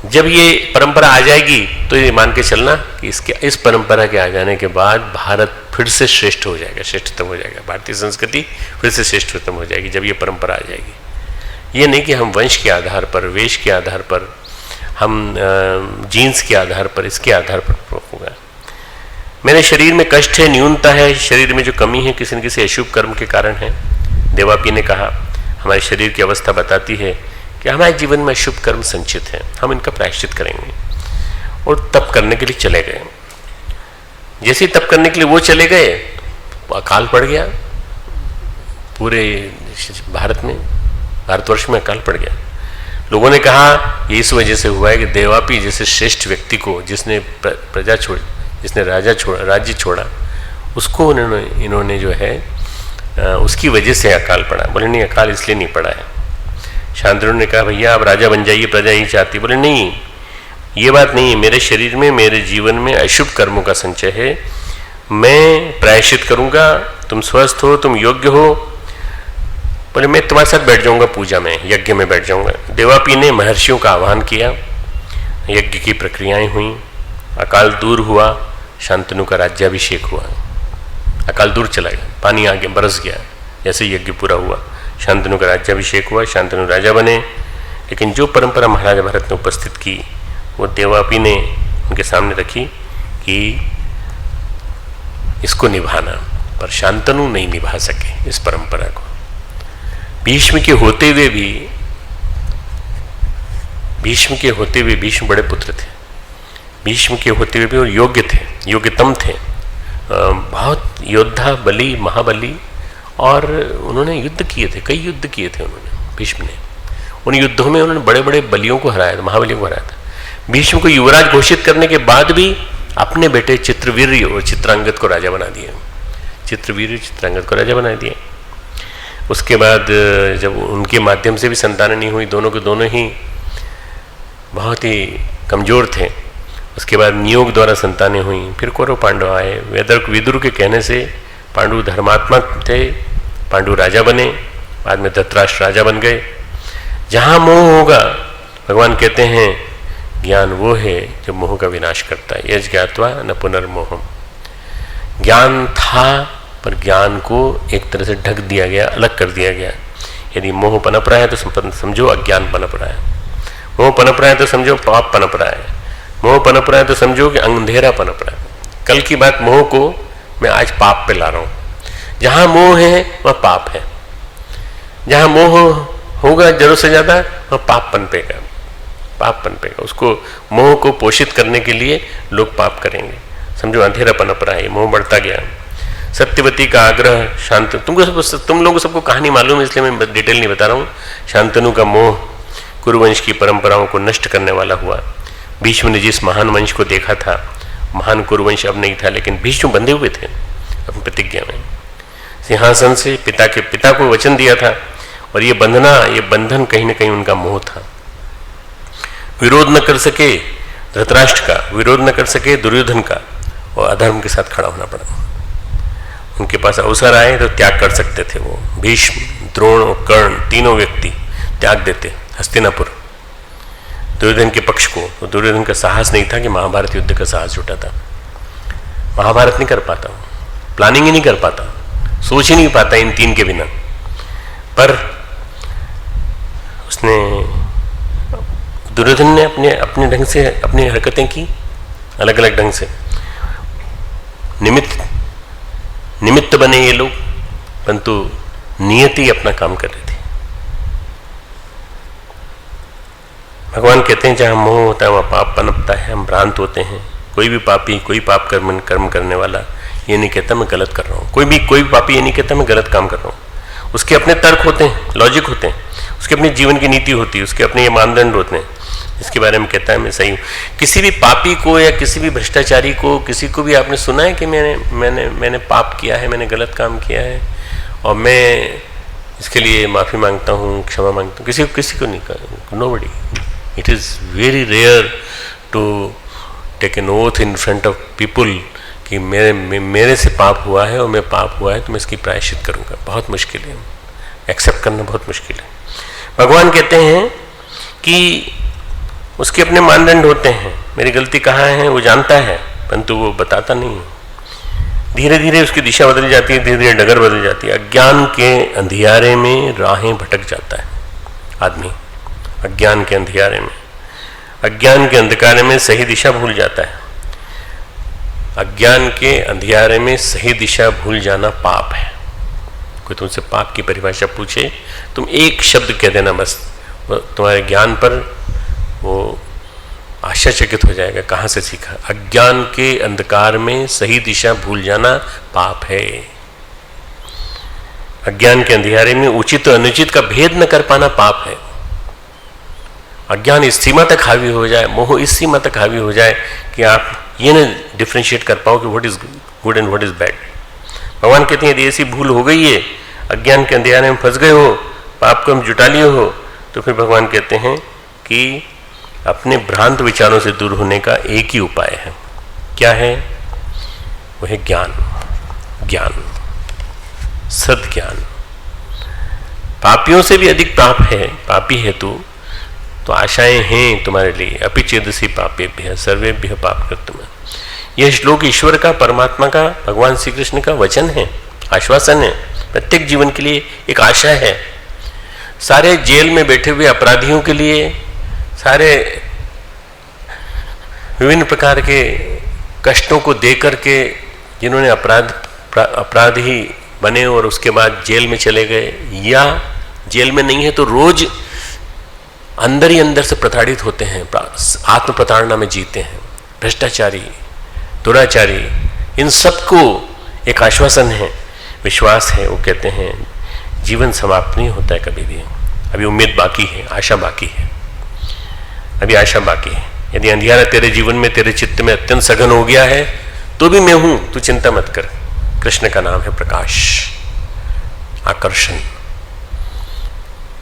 Speaker 1: जब ये परंपरा आ जाएगी तो ये मान के चलना कि इस परंपरा के आ जाने के बाद भारत फिर से श्रेष्ठ हो जाएगा, श्रेष्ठतम हो जाएगा। भारतीय संस्कृति फिर से श्रेष्ठतम हो जाएगी जब ये परंपरा आ जाएगी। ये नहीं कि हम वंश के आधार पर, वेश के आधार पर, हम जीन्स के आधार पर, इसके आधार पर होगा। मेरे शरीर में कष्ट है, न्यूनता है, शरीर में जो कमी है किसी न किसी अशुभ कर्म के कारण है। देवापी ने कहा हमारे शरीर की अवस्था बताती है कि हमारे जीवन में शुभ कर्म संचित है, हम इनका प्रायश्चित करेंगे। और तप करने के लिए चले गए। जैसे ही तप करने के लिए वो चले गए, अकाल पड़ गया। पूरे भारत में, भारतवर्ष में अकाल पड़ गया। लोगों ने कहा ये इस वजह से हुआ है कि देवापी जैसे श्रेष्ठ व्यक्ति को, जिसने प्रजा छोड़ी, जिसने राज्य छोड़ा, उसको इन्होंने जो है उसकी वजह से अकाल पड़ा। बोले नहीं, अकाल इसलिए नहीं पड़ा है। शांतनु ने कहा भैया आप राजा बन जाइए, प्रजा ही चाहती। बोले नहीं, ये बात नहीं है। मेरे शरीर में, मेरे जीवन में अशुभ कर्मों का संचय है। मैं प्रायश्चित करूंगा, तुम स्वस्थ हो, तुम योग्य हो। बोले मैं तुम्हारे साथ बैठ जाऊंगा, पूजा में, यज्ञ में बैठ जाऊंगा। देवापी ने महर्षियों का आह्वान किया, यज्ञ की प्रक्रियाएं हुई, अकाल दूर हुआ, शांतनु का राज्याभिषेक हुआ। अकाल दूर चला गया, पानी आगे बरस गया। जैसे यज्ञ पूरा हुआ, शांतनु का राज्याभिषेक हुआ, शांतनु राजा बने। लेकिन जो परंपरा महाराजा भरत ने उपस्थित की वो देवापी ने उनके सामने रखी कि इसको निभाना, पर शांतनु नहीं निभा सके इस परंपरा को। भीष्म के होते हुए भी भीष्म के होते हुए, भीष्म बड़े पुत्र थे, भीष्म के होते हुए भी और योग्य थे, योग्यतम थे, बहुत योद्धा, बली, महाबली, और उन्होंने युद्ध किए थे, कई युद्ध किए थे उन्होंने, भीष्म ने। उन युद्धों में उन्होंने बड़े बड़े बलियों को हराया था, महाबलियों को हराया था। भीष्म को युवराज घोषित करने के बाद भी अपने बेटे चित्रवीर्य और चित्रांगद को राजा बना दिया, चित्रवीर्य चित्रांगद को राजा बना दिया। उसके बाद जब उनके माध्यम से भी संतान नहीं हुई, दोनों के दोनों ही बहुत ही कमज़ोर थे, उसके बाद नियोग द्वारा संतानें हुई। फिर कौरव पांडव आए, विदुर के कहने से पांडु धर्मात्मा थे, पांडु राजा बने, बाद में धृतराष्ट्र राजा बन गए। जहाँ मोह होगा, भगवान कहते हैं ज्ञान वो है जो मोह का विनाश करता है। यज ज्ञात्वा न पुनर्मोहम। ज्ञान था पर ज्ञान को एक तरह से ढक दिया गया, अलग कर दिया गया। यदि मोह पनप रहा है तो समझो अज्ञान पनप रहा है, मोह पनप रहा है तो समझो पाप पनप रहा है, मोह पनप रहा है तो समझो कि अंधेरा पनप रहा है। कल की बात, मोह को मैं आज पाप पे ला रहा हूँ। जहाँ मोह है वह पाप है, जहाँ मोह होगा जरूरत से ज़्यादा वह पाप पनपेगा, पाप पनपेगा। उसको, मोह को पोषित करने के लिए लोग पाप करेंगे, समझो अंधेरा पनप रहा है, मोह बढ़ता गया। सत्यवती का आग्रह, शांत, तुम लोगों को सबको कहानी मालूम है इसलिए मैं डिटेल नहीं बता रहा हूँ। शांतनु का मोह कुरुवंश की परंपराओं को नष्ट करने वाला हुआ। भीष्म ने जिस महान वंश को देखा था, महान कुरुवंश अब नहीं था, लेकिन भीष्म बंधे हुए थे अपनी प्रतिज्ञा में, सिंहासन से पिता को वचन दिया था, और ये बंधना, ये बंधन कहीं ना कहीं उनका मोह था। विरोध न कर सके धृतराष्ट्र का, विरोध न कर सके दुर्योधन का, और अधर्म के साथ खड़ा होना पड़ा। उनके पास अवसर आए तो त्याग कर सकते थे वो। भीष्म, द्रोण और कर्ण तीनों व्यक्ति त्याग देते हस्तिनापुर दुर्योधन के पक्ष को। तो दुर्योधन का साहस नहीं था कि महाभारत युद्ध का साहस जुटा था। महाभारत नहीं कर पाता, प्लानिंग ही नहीं कर पाता, सोच ही नहीं पाता इन तीन के बिना। पर उसने, दुर्योधन ने अपने ढंग से अपनी हरकतें की, अलग अलग ढंग से। निमित्त बने ये लोग, परंतु नियति अपना काम कर रही थी। भगवान कहते हैं जहाँ मोह होता है वहाँ पाप पनपता है, हम भ्रांत होते हैं। कोई भी पापी, कोई पाप कर्म करने वाला ये नहीं कहता मैं गलत कर रहा हूँ। कोई भी पापी ये नहीं कहता मैं गलत काम कर रहा हूँ। उसके अपने तर्क होते हैं, लॉजिक होते हैं, उसके अपनी जीवन की नीति होती है, उसके अपने ये मानदंड होते हैं, इसके बारे में कहता है मैं सही हूँ। किसी भी पापी को या किसी भी भ्रष्टाचारी को, किसी को भी आपने सुना है कि मैंने पाप किया है, मैंने गलत काम किया है और मैं इसके लिए माफ़ी मांगता हूँ, क्षमा मांगता हूँ? किसी को नहीं कहा, nobody. It is very rare to take an oath in front of people कि मेरे से पाप हुआ है और मैं पाप हुआ है तो मैं इसकी प्रायश्चित करूँगा। बहुत मुश्किल है, एक्सेप्ट करना बहुत मुश्किल है। भगवान कहते हैं कि उसके अपने मानदंड होते हैं, मेरी गलती कहाँ है वो जानता है, परंतु वो बताता नहीं है। धीरे धीरे उसकी दिशा बदल जाती है, धीरे धीरे डगर बदल जाती है। अज्ञान के अंधियारे में राहें भटक जाता है आदमी, अज्ञान के अंधियारे में, अज्ञान के अंधकारे में सही दिशा भूल जाता है। अज्ञान के अंधियारे में सही दिशा भूल जाना पाप है। कोई तुमसे पाप की परिभाषा पूछे, तुम एक शब्द कह देना बस, तुम्हारे ज्ञान पर वो आश्चर्यचकित हो जाएगा, कहाँ से सीखा। अज्ञान के अंधकार में सही दिशा भूल जाना पाप है। अज्ञान के अंधियारे में उचित और अनुचित का भेद न कर पाना पाप है। अज्ञान इस सीमा तक हावी हो जाए, मोह इस सीमा तक हावी हो जाए कि आप ये न डिफ्रेंशिएट कर पाओ कि what is good and what is bad. भगवान कहते हैं यदि ऐसी भूल हो गई है, अज्ञान के अंधेरे में फंस गए हो, पाप को हम जुटा लिए हो, तो फिर भगवान कहते हैं कि अपने भ्रांत विचारों से दूर होने का एक ही उपाय है। क्या है वो? है ज्ञान। ज्ञान, सद्ज्ञान। पापियों से भी अधिक पाप है, पापी है तू, तो आशाएं हैं तुम्हारे लिए। अपि चेदसि पापेभ्यः सर्वेभ्यः पापकृत्तम्। यह श्लोक ईश्वर का, परमात्मा का, भगवान श्री कृष्ण का वचन है, आश्वासन है। प्रत्येक जीवन के लिए एक आशा है। सारे जेल में बैठे हुए अपराधियों के लिए, सारे विभिन्न प्रकार के कष्टों को दे करके जिन्होंने अपराधी बने और उसके बाद जेल में चले गए, या जेल में नहीं है तो रोज अंदर ही अंदर से प्रताड़ित होते हैं, आत्म प्रताड़ना में जीते हैं, भ्रष्टाचारी, दुराचारी, इन सबको एक आश्वासन है, विश्वास है। वो कहते हैं जीवन समाप्त नहीं होता है कभी भी, अभी उम्मीद बाकी है, आशा बाकी है, अभी आशा बाकी है। यदि अंधियारा तेरे जीवन में, तेरे चित्त में अत्यंत सघन हो गया है तो भी मैं हूं, तू चिंता मत कर। कृष्ण का नाम है प्रकाश, आकर्षण।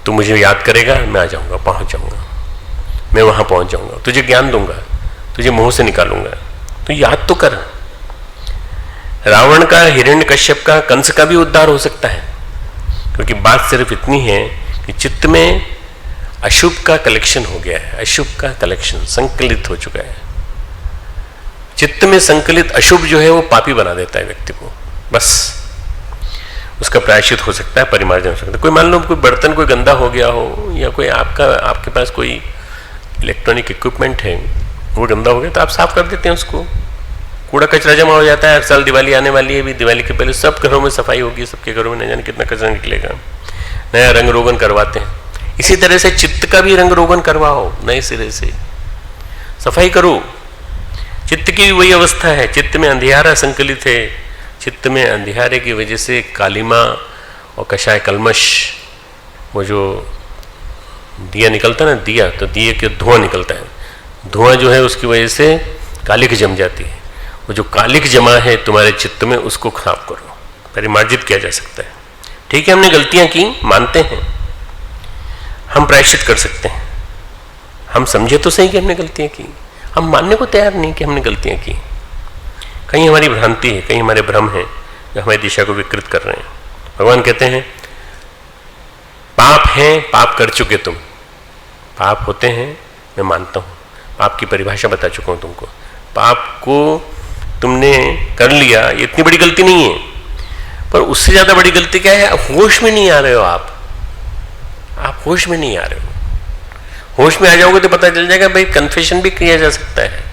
Speaker 1: तू मुझे याद करेगा, मैं आ जाऊंगा, पहुंच जाऊंगा, मैं वहां पहुंच जाऊंगा, तुझे ज्ञान दूंगा, तुझे मोह से निकालूंगा। तो याद तो कर। रावण का, हिरण्यकश्यप का, कंस का भी उद्धार हो सकता है, क्योंकि बात सिर्फ इतनी है कि चित्त में अशुभ का कलेक्शन हो गया है, अशुभ का कलेक्शन संकलित हो चुका है। चित्त में संकलित अशुभ जो है वो पापी बना देता है व्यक्ति को। बस उसका प्रायश्चित हो सकता है, परिमार्जन हो सकता है। कोई मान लो कोई बर्तन कोई गंदा हो गया हो, या कोई आपके पास कोई इलेक्ट्रॉनिक इक्विपमेंट है वो गंदा हो गया, तो आप साफ कर देते हैं उसको। कूड़ा कचरा जमा हो जाता है, हर साल दिवाली आने वाली है, भी दिवाली के पहले सब घरों में सफाई होगी, सबके घरों में न जाने कितना कचरा निकलेगा, नया रंग रोगन करवाते हैं। इसी तरह से चित्त का भी रंग रोगन करवाओ, नए सिरे से सफाई करो। चित्त की भी वही अवस्था है, चित्त में अंधियारा संकलित है, चित्त में अंधियारे की वजह से कालिमा और कषाय कलमश, वो जो दिया निकलता है ना, दिया तो दिए के धुआं निकलता है, धुआं जो है उसकी वजह से कालिक जम जाती है। वो जो कालिक जमा है तुम्हारे चित्त में, उसको साफ करो, परिमार्जित किया जा सकता है। ठीक है, हमने गलतियां की, मानते हैं, हम प्रायश्चित कर सकते हैं। हम समझे तो सही कि हमने गलतियां की, हम मानने को तैयार नहीं कि हमने गलतियां की। कहीं हमारी भ्रांति है, कहीं हमारे भ्रम है जो हमारी दिशा को विकृत कर रहे हैं। भगवान कहते हैं पाप हैं, पाप कर चुके तुम, पाप होते हैं, मैं मानता हूं, पाप की परिभाषा बता चुका हूं तुमको। पाप को तुमने कर लिया, ये इतनी बड़ी गलती नहीं है, पर उससे ज्यादा बड़ी गलती क्या है, होश में नहीं आ रहे हो आप होश में नहीं आ रहे हो। होश में आ जाओगे तो पता चल जाएगा भाई कन्फेशन भी किया जा सकता है,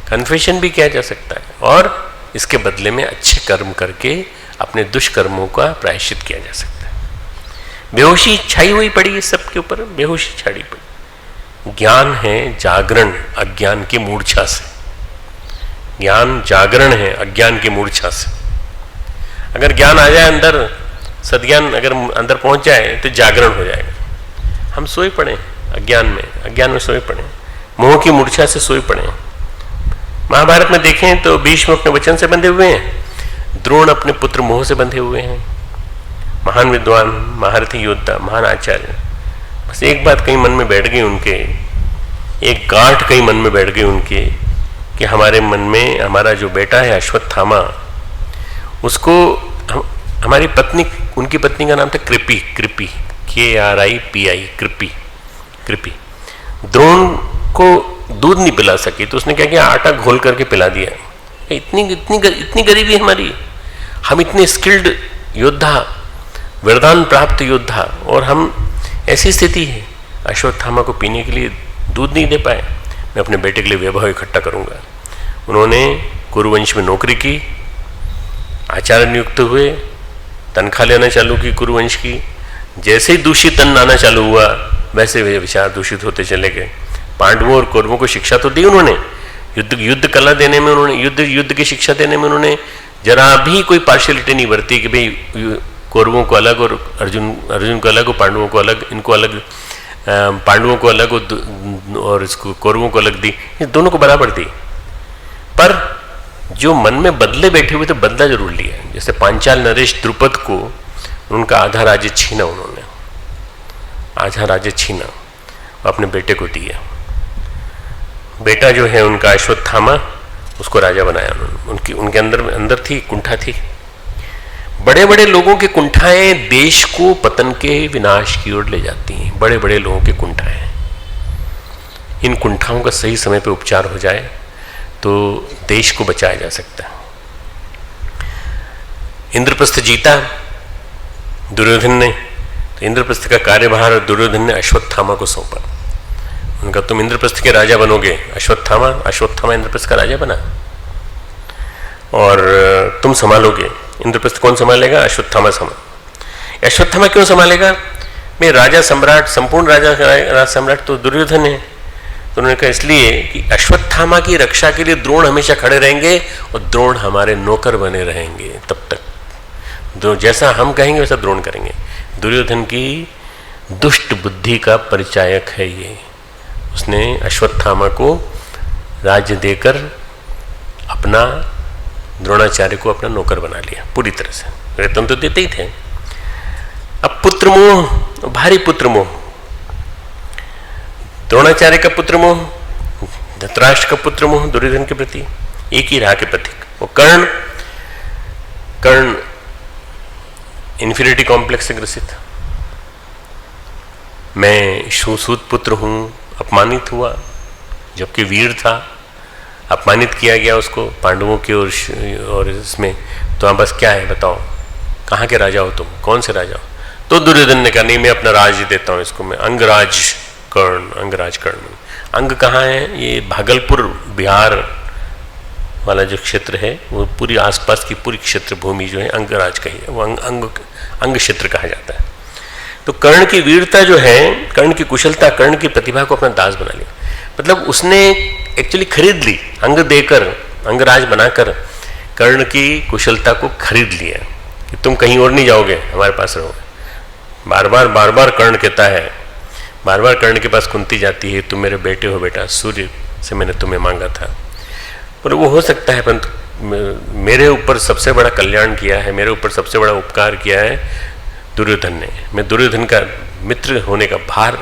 Speaker 1: कन्फेशन भी किया जा सकता है, और इसके बदले में अच्छे कर्म करके अपने दुष्कर्मों का प्रायश्चित किया जा सकता है। बेहोशी छाई हुई पड़ी है सबके ऊपर, बेहोशी छाई पड़ी। ज्ञान है जागरण अज्ञान की मूर्छा से, ज्ञान जागरण है अज्ञान की मूर्छा से। अगर ज्ञान आ जाए अंदर, सद्ज्ञान अगर अंदर पहुंच जाए तो जागरण हो जाएगा। हम सोए पड़े अज्ञान में सोए पड़े, मोह की मूर्छा से सोए पड़े। महाभारत में देखें तो भीष्म अपने वचन से बंधे हुए हैं, द्रोण अपने पुत्र मोह से बंधे हुए हैं। महान विद्वान, महारथी योद्धा, महान आचार्य, बस एक बात कहीं मन में बैठ गई उनके, एक गांठ कहीं मन में बैठ गई उनके कि हमारे मन में हमारा जो बेटा है अश्वत्थामा, उसको हमारी पत्नी, उनकी पत्नी का नाम था कृपि, KRIPI, कृपि। द्रोण को दूध नहीं पिला सकी तो उसने क्या किया, आटा घोल करके पिला दिया। इतनी गरीबी हमारी, हम इतने स्किल्ड योद्धा, वरदान प्राप्त योद्धा, और हम ऐसी स्थिति है अश्वत्थामा को पीने के लिए दूध नहीं दे पाए। मैं अपने बेटे के लिए वैभव इकट्ठा करूंगा। उन्होंने कुरुवंश में नौकरी की, आचार्य नियुक्त हुए, तनख्वाह लेना चालू की कुरुवंश की। जैसे ही दूषित तन आना चालू हुआ वैसे वे विचार दूषित होते चले गए। पांडवों और कौरवों को शिक्षा तो दी उन्होंने, युद्ध कला देने में उन्होंने, युद्ध की शिक्षा देने में उन्होंने जरा भी कोई पार्शियलिटी नहीं बरती कि भाई कौरवों को अलग और अर्जुन को अलग और पांडवों को अलग, इनको अलग, पांडवों को अलग और इसको कौरवों को अलग दी, ये दोनों को बराबर दी। पर जो मन में बदले बैठे हुए थे, बदला जरूर लिया। जैसे पांचाल नरेश द्रुपद को उनका आधा राज्य छीना, उन्होंने आधा राज्य छीना, अपने बेटे को दिया। बेटा जो है उनका अश्वत्थामा, उसको राजा बनाया उन्होंने। उनके अंदर थी कुंठा थी। बड़े बड़े लोगों की कुंठाएं देश को पतन के विनाश की ओर ले जाती हैं। बड़े बड़े लोगों की कुंठाएं, इन कुंठाओं का सही समय पे उपचार हो जाए तो देश को बचाया जा सकता है। इंद्रप्रस्थ जीता दुर्योधन ने, तो इंद्रप्रस्थ का कार्यभार दुर्योधन ने अश्वत्थामा को सौंपा। उनका तुम इंद्रप्रस्थ के राजा बनोगे। अश्वत्थामा इंद्रप्रस्थ का राजा बना और तुम संभालोगे। इंद्रप्रस्थ कौन संभालेगा? अश्वत्थामा संभाल। अश्वत्थामा क्यों संभालेगा? मैं राजा सम्राट, संपूर्ण राजा सम्राट तो दुर्योधन है। तो उन्होंने कहा इसलिए कि अश्वत्थामा की रक्षा के लिए द्रोण हमेशा खड़े रहेंगे और द्रोण हमारे नौकर बने रहेंगे तब तक। जैसा हम कहेंगे वैसा द्रोण करेंगे। दुर्योधन की दुष्ट बुद्धि का परिचायक है ये। उसने अश्वत्थामा को राज्य देकर अपना, द्रोणाचार्य को अपना नौकर बना लिया पूरी तरह से। वेतन तो देते ही थे। अब पुत्र मोह, भारी पुत्र मोह, द्रोणाचार्य का पुत्र मोह, धृतराष्ट्र का पुत्र मोह दुर्योधन के प्रति, एक ही राह के प्रतीक। वो कर्ण इंफीरियरिटी कॉम्प्लेक्स से ग्रसित, मैं सूत पुत्र हूं, अपमानित हुआ, जबकि वीर था, अपमानित किया गया उसको पांडवों की और इसमें। तो आप बस क्या है बताओ, कहाँ के राजा हो तुम, कौन से राजा हो? तो दुर्योधन ने कहा नहीं, मैं अपना राज्य देता हूँ इसको, मैं अंगराज कर्ण। अंग कहाँ है? ये भागलपुर बिहार वाला जो क्षेत्र है, वो पूरी आसपास की पूरी क्षेत्र भूमि जो है अंगराज कही है, वो अंग क्षेत्र कहा जाता है। तो कर्ण की वीरता जो है, कर्ण की कुशलता, कर्ण की प्रतिभा को अपना दास बना लिया। मतलब उसने एक्चुअली खरीद ली, अंग देकर, अंगराज बनाकर कर्ण की कुशलता को खरीद लिया कि तुम कहीं और नहीं जाओगे, हमारे पास रहोगे। बार बार कर्ण कहता है, बार बार कर्ण के पास कुंती जाती है, तुम मेरे बेटे हो बेटा, सूर्य से मैंने तुम्हें मांगा था। पर वो हो सकता है, परंतु मेरे ऊपर सबसे बड़ा कल्याण किया है, मेरे ऊपर सबसे बड़ा उपकार किया है दुर्योधन ने। मैं दुर्योधन का मित्र होने का भार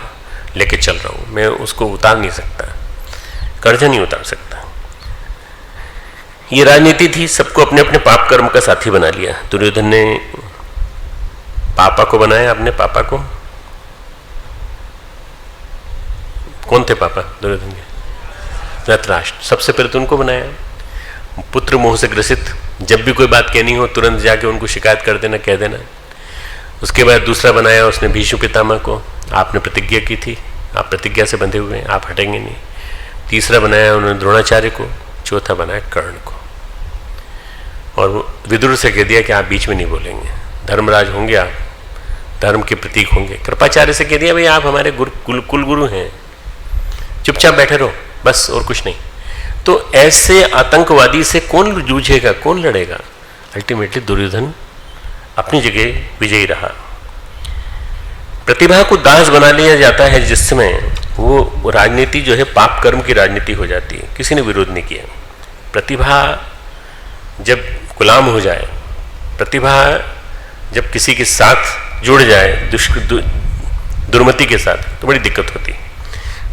Speaker 1: लेके चल रहा हूँ, मैं उसको उतार नहीं सकता, कर्जा नहीं उतार सकता। ये राजनीति थी, सबको अपने अपने पाप कर्म का साथी बना लिया। दुर्योधन ने पापा को बनाया, अपने पापा को। कौन थे पापा दुर्योधन के? धृतराष्ट्र। सबसे पहले तो उनको बनाया, पुत्र मोह से ग्रसित, जब भी कोई बात कहनी हो तुरंत जाके उनको शिकायत कर देना, कह देना। उसके बाद दूसरा बनाया उसने भीष्म पितामह को, आपने प्रतिज्ञा की थी, आप प्रतिज्ञा से बंधे हुए हैं, आप हटेंगे नहीं। तीसरा बनाया उन्होंने द्रोणाचार्य को, चौथा बनाया कर्ण को। और विदुर से कह दिया कि आप बीच में नहीं बोलेंगे, धर्मराज होंगे आप, धर्म के प्रतीक होंगे। कृपाचार्य से कह दिया भाई आप हमारे कुलगुरु हैं, चुपचाप बैठे रहो बस, और कुछ नहीं। तो ऐसे आतंकवादी से कौन जूझेगा, कौन लड़ेगा? अल्टीमेटली दुर्योधन अपनी जगह विजयी रहा। प्रतिभा को दास बना लिया जाता है, जिसमें वो राजनीति जो है पाप कर्म की राजनीति हो जाती है। किसी ने विरोध नहीं किया। प्रतिभा जब गुलाम हो जाए, प्रतिभा जब किसी के साथ जुड़ जाए, दुर्मति के साथ, तो बड़ी दिक्कत होती है।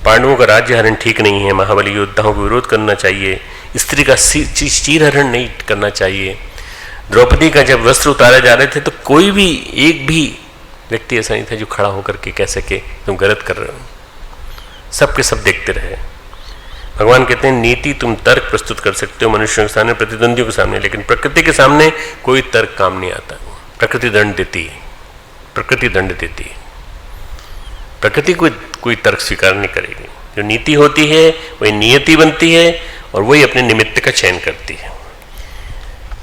Speaker 1: पांडवों का राज्य हरण ठीक नहीं है, महाबली योद्धाओं को विरोध करना चाहिए, स्त्री का चीर हरण नहीं करना चाहिए। द्रौपदी का जब वस्त्र उतारे जा रहे थे तो कोई भी, एक भी व्यक्ति ऐसा नहीं था जो खड़ा होकर के कह सके तुम गलत कर रहे हो। सबके सब देखते रहे। भगवान कहते हैं नीति तुम तर्क प्रस्तुत कर सकते हो मनुष्यों के सामने, प्रतिद्वंदियों के सामने, लेकिन प्रकृति के सामने कोई तर्क काम नहीं आता। प्रकृति दंड देती है, प्रकृति दंड देती है। प्रकृति कोई तर्क स्वीकार नहीं करेगी। जो नीति होती है वही नियति बनती है और वही अपने निमित्त का चयन करती है।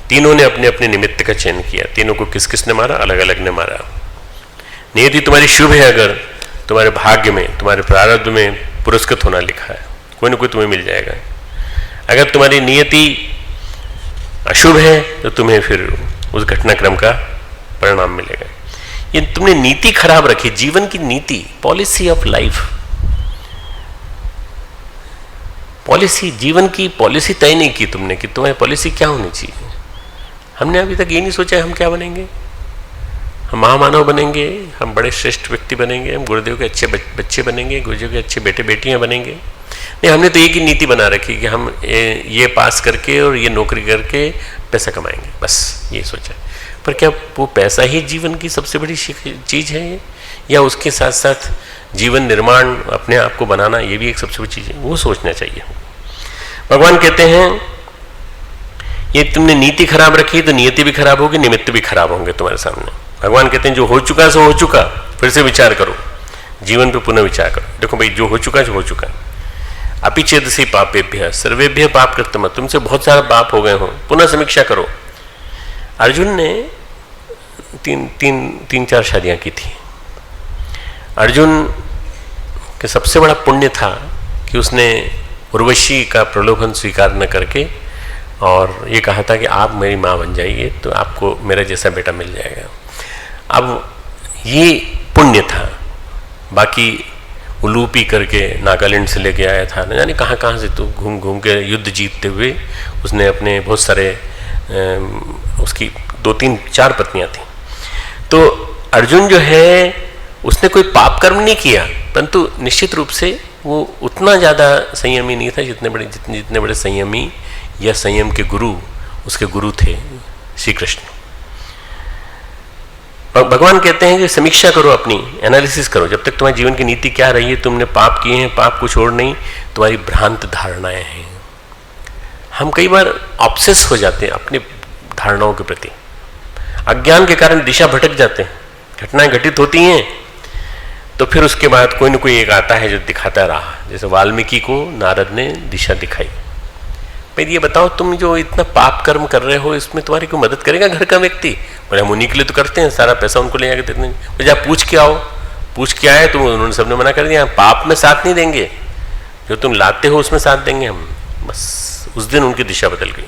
Speaker 1: तीनों ने अपने अपने निमित्त का चयन किया। तीनों को किस किस ने मारा? अलग अलग ने मारा। नियति तुम्हारी शुभ है, अगर तुम्हारे भाग्य में, तुम्हारे प्रारब्ध में पुरस्कृत होना लिखा है, कोई ना कोई तुम्हें मिल जाएगा। अगर तुम्हारी नियति अशुभ है तो तुम्हें फिर उस घटनाक्रम का परिणाम मिलेगा। ये तुमने नीति खराब रखी, जीवन की नीति, पॉलिसी ऑफ लाइफ, पॉलिसी, जीवन की पॉलिसी तय नहीं की तुमने कि तुम्हारी पॉलिसी क्या होनी चाहिए। हमने अभी तक ये नहीं सोचा हम क्या बनेंगे, हम महामानव बनेंगे, हम बड़े श्रेष्ठ व्यक्ति बनेंगे, हम गुरुदेव के अच्छे बच्चे बनेंगे, गुरुदेव के अच्छे बेटे बेटियां बनेंगे। नहीं, हमने तो एक ही नीति बना रखी कि हम ये पास करके और ये नौकरी करके पैसा कमाएंगे, बस ये सोचा। पर क्या वो पैसा ही जीवन की सबसे बड़ी चीज़ है, या उसके साथ साथ जीवन निर्माण, अपने आप को बनाना, ये भी एक सबसे बड़ी चीज़ है? वो सोचना चाहिए। भगवान कहते हैं ये तुमने नीति खराब रखी तो नियति भी खराब होगी, निमित्त भी खराब होंगे तुम्हारे सामने। भगवान कहते हैं जो हो चुका सो हो चुका, फिर से विचार करो, जीवन पे पुनः विचार करो। देखो भाई, जो हो चुका सो हो चुका। अपिचेदसि पापेभ्यः सर्वेभ्यः पाप कृतम्, तुमसे बहुत सारा पाप हो गए हो, पुनः समीक्षा करो। अर्जुन ने तीन चार शादियां की थी। अर्जुन के सबसे बड़ा पुण्य था कि उसने उर्वशी का प्रलोभन स्वीकार न करके और ये कहा था कि आप मेरी माँ बन जाइए तो आपको मेरा जैसा बेटा मिल जाएगा। अब ये पुण्य था। बाकी उलूपी करके नागालैंड से लेके आया था, न जाने कहाँ कहाँ से तो घूम घूम के युद्ध जीतते हुए उसने अपने बहुत सारे उसकी 2-3-4 पत्नियां थी। तो अर्जुन जो है उसने कोई पाप कर्म नहीं किया, परंतु निश्चित रूप से वो उतना ज़्यादा संयमी नहीं था जितने बड़े संयमी या संयम के गुरु उसके गुरु थे श्री कृष्ण। भगवान कहते हैं कि समीक्षा करो, अपनी एनालिसिस करो, जब तक तुम्हारे जीवन की नीति क्या रही है, तुमने पाप किए हैं, पाप कुछ और नहीं, तुम्हारी भ्रांत धारणाएं हैं। हम कई बार ऑब्सेस हो जाते हैं अपनी धारणाओं के प्रति, अज्ञान के कारण दिशा भटक जाते हैं, घटनाएं घटित होती हैं तो फिर उसके बाद कोई न कोई एक आता है जो दिखाता रहा। जैसे वाल्मीकि को नारद ने दिशा दिखाई, भाई ये बताओ तुम जो इतना पाप कर्म कर रहे हो इसमें तुम्हारी कोई मदद करेगा घर का व्यक्ति? बोले हम उन्हीं के लिए तो करते हैं, सारा पैसा उनको ले जाकर देते हैं। जब पूछ के आओ, पूछ के आए तो उन्होंने सबने मना कर दिया, पाप में साथ नहीं देंगे, जो तुम लाते हो उसमें साथ देंगे हम। बस उस दिन उनकी दिशा बदल गई।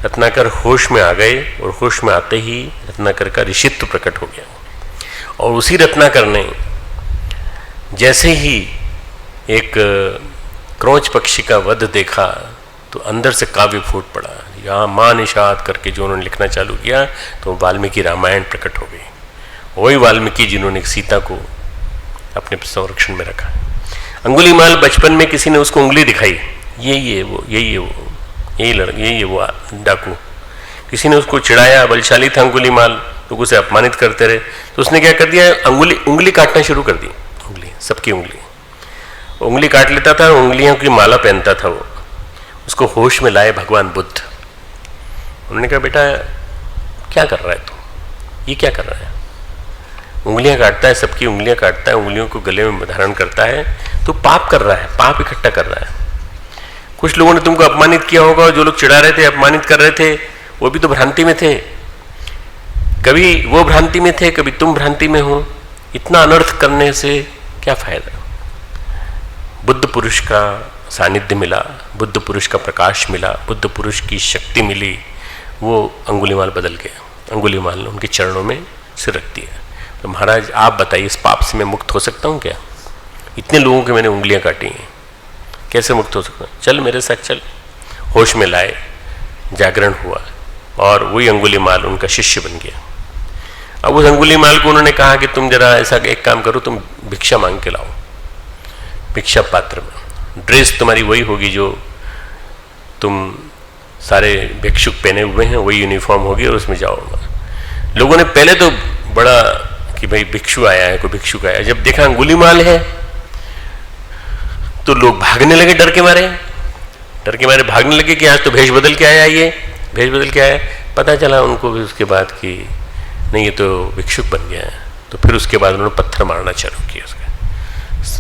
Speaker 1: रत्नाकर होश में आ गए और होश में आते ही रत्नाकर का ऋषित्व प्रकट हो गया। और उसी रत्नाकर ने जैसे ही एक क्रोच पक्षी का वध देखा तो अंदर से काव्य फूट पड़ा। यहाँ माँ निषाद करके जो उन्होंने लिखना चालू किया तो वाल्मीकि रामायण प्रकट हो गई। वही वाल्मीकि जिन्होंने सीता को अपने संरक्षण में रखा। अंगुलीमाल बचपन में किसी ने उसको उंगली दिखाई, यही है वो, यही है वो, यही है वो डाकू। किसी ने उसको चिढ़ाया, बलशाली था अंगुलीमाल, लोग उसे अपमानित करते रहे, तो उसने क्या कर दिया, उंगली काटना शुरू कर दी। उंगली, सबकी उंगली काट लेता था, उंगलियों की माला पहनता था वो। उसको होश में लाए भगवान बुद्ध। उन्होंने कहा बेटा क्या कर रहा है तू, ये क्या कर रहा है? उंगलियां काटता है, सबकी उंगलियां काटता है, उंगलियों को गले में धारण करता है, तो पाप कर रहा है, पाप इकट्ठा कर रहा है। कुछ लोगों ने तुमको अपमानित किया होगा, जो लोग चिढ़ा रहे थे, अपमानित कर रहे थे, वो भी तो भ्रांति में थे। कभी वो भ्रांति में थे, कभी तुम भ्रांति में हो। इतना अनर्थ करने से क्या फायदा? बुद्ध पुरुष का सानिध्य मिला, बुद्ध पुरुष का प्रकाश मिला, बुद्ध पुरुष की शक्ति मिली, वो अंगुलीमाल बदल गया। अंगुलीमाल ने उनके चरणों में सिर रख दिया। तो महाराज आप बताइए, इस पाप से मैं मुक्त हो सकता हूँ क्या? इतने लोगों के मैंने उंगलियां काटी हैं, कैसे मुक्त हो सकता हूँ? चल मेरे साथ चल। होश में लाए, जागरण हुआ और वही अंगुलीमाल उनका शिष्य बन गया। अब उस अंगुलीमाल को उन्होंने कहा कि तुम जरा ऐसा एक काम करो, तुम भिक्षा मांग के लाओ, भिक्षा पात्र में। ड्रेस तुम्हारी वही होगी जो तुम सारे भिक्षुक पहने हुए हैं, वही यूनिफॉर्म होगी और उसमें जाओ। लोगों ने पहले तो बड़ा कि भाई भिक्षु आया है, कोई भिक्षुक आया। जब देखा अंगुलीमाल है तो लोग भागने लगे, डर के मारे भागने लगे कि आज तो भेष बदल के आया, ये भेष बदल के आया। पता चला उनको भी उसके बाद कि नहीं, ये तो भिक्षुक बन गया है। तो फिर उसके बाद उन्होंने पत्थर मारना चालू किया उसका।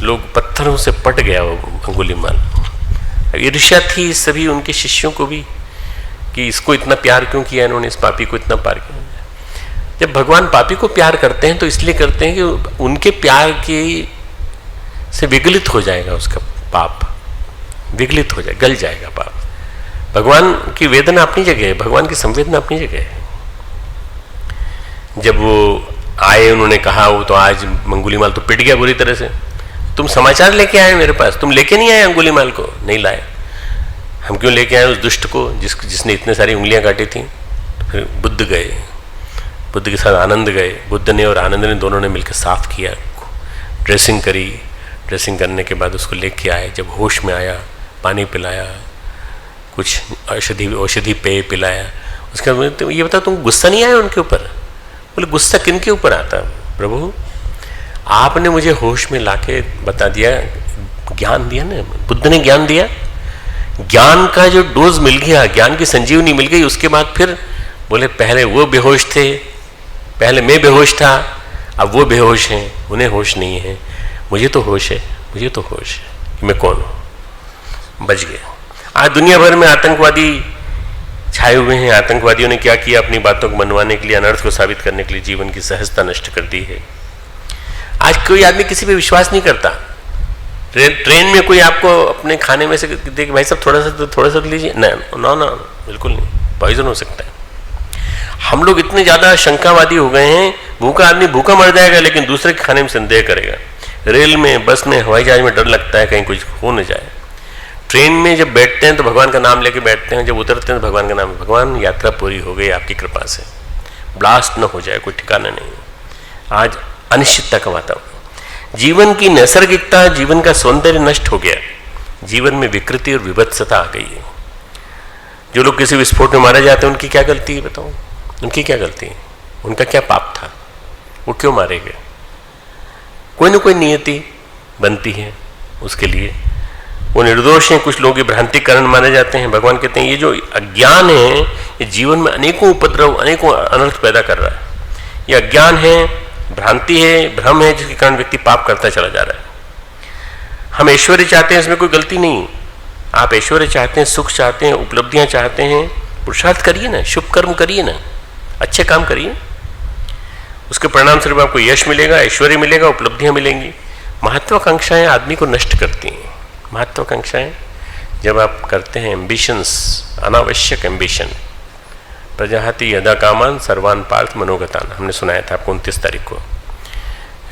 Speaker 1: लोग पत्थरों से पट गया वो अंगुलीमाल। ईर्ष्या थी सभी उनके शिष्यों को भी कि इसको इतना प्यार क्यों किया इन्होंने, इस पापी को इतना प्यार किया। जब भगवान पापी को प्यार करते हैं तो इसलिए करते हैं कि उनके प्यार की से विगलित हो जाएगा उसका पाप, विगलित हो जाए, गल जाएगा पाप। भगवान की वेदना अपनी जगह है, भगवान की संवेदना अपनी जगह है। जब वो आए, उन्होंने कहा, वो तो आज अंगुलीमाल तो पिट गया बुरी तरह से। तुम समाचार लेके आए मेरे पास, तुम लेके नहीं आए अंगुलीमाल को? नहीं लाए। हम क्यों लेके आए उस दुष्ट को जिसने इतने सारी उंगलियां काटी थी? फिर बुद्ध गए, बुद्ध के साथ आनंद गए। बुद्ध ने और आनंद ने दोनों ने मिलकर साफ किया, ड्रेसिंग करी। ड्रेसिंग करने के बाद उसको लेके आए। जब होश में आया, पानी पिलाया, कुछ औषधि पेय पिलाया। उसके बाद तो ये बता, तुम गुस्सा नहीं आया उनके ऊपर? बोले गुस्सा किन के ऊपर आता? प्रभु आपने मुझे होश में लाके बता दिया, ज्ञान दिया ना, बुद्ध ने ज्ञान दिया। ज्ञान का जो डोज मिल गया, ज्ञान की संजीवनी मिल गई, उसके बाद फिर बोले पहले वो बेहोश थे, पहले मैं बेहोश था, अब वो बेहोश हैं, उन्हें होश नहीं है, मुझे तो होश है, मुझे तो होश है कि मैं कौन हूँ। बच गया। आज दुनिया भर में आतंकवादी छाए हुए हैं। आतंकवादियों ने क्या किया? अपनी बातों को मनवाने के लिए, अनर्थ को साबित करने के लिए जीवन की सहजता नष्ट कर दी है। आज कोई आदमी किसी पे विश्वास नहीं करता। ट्रेन में कोई आपको अपने खाने में से देख, भाई साहब थोड़ा सा लीजिए, ना ना बिल्कुल नहीं, पॉइजन हो सकता है। हम लोग इतने ज्यादा शंकावादी हो गए हैं, भूखा आदमी भूखा मर जाएगा लेकिन दूसरे के खाने में संदेह करेगा। रेल में, बस में, हवाई जहाज में डर लगता है कहीं कुछ हो न जाए। ट्रेन में जब बैठते हैं तो भगवान का नाम लेके बैठते हैं, जब उतरते हैं तो भगवान का नाम, भगवान यात्रा पूरी हो गई आपकी कृपा से, ब्लास्ट न हो जाए, कोई ठिकाना नहीं। आज अनिश्चितता का वातावरण, जीवन की नैसर्गिकता, जीवन का सौंदर्य नष्ट हो गया, जीवन में विकृति और विभत्सता आ गई है। जो लोग किसी विस्फोट में मारे जाते हैं उनकी क्या गलती है बताओ? उनकी क्या गलती है? उनका क्या पाप था? वो क्यों मारे गए? कोई ना कोई नियति बनती है उसके लिए, वो निर्दोष हैं। कुछ लोग ये भ्रांति कारण मारे जाते हैं। भगवान कहते हैं ये जो अज्ञान है ये जीवन में अनेकों उपद्रव, अनेकों अनर्थ पैदा कर रहा है। ये अज्ञान है, भ्रांति है, भ्रम है, जिसके कारण व्यक्ति पाप करता चला जा रहा है। हम ऐश्वर्य चाहते हैं, इसमें कोई गलती नहीं। आप ऐश्वर्य चाहते हैं, सुख चाहते हैं, उपलब्धियां चाहते हैं, पुरुषार्थ करिए ना, शुभ कर्म करिए ना, अच्छे काम करिए, उसके परिणाम स्वरूप आपको यश मिलेगा, ऐश्वर्य मिलेगा, उपलब्धियां मिलेंगी। महत्वाकांक्षाएं आदमी को नष्ट करती हैं। महत्वाकांक्षाएं जब आप करते हैं, एम्बिशंस, अनावश्यक एम्बिशन, प्रजाहति यदा कामान सर्वान पार्थ मनोगतान, हमने सुनाया था आपको 29 तारीख को।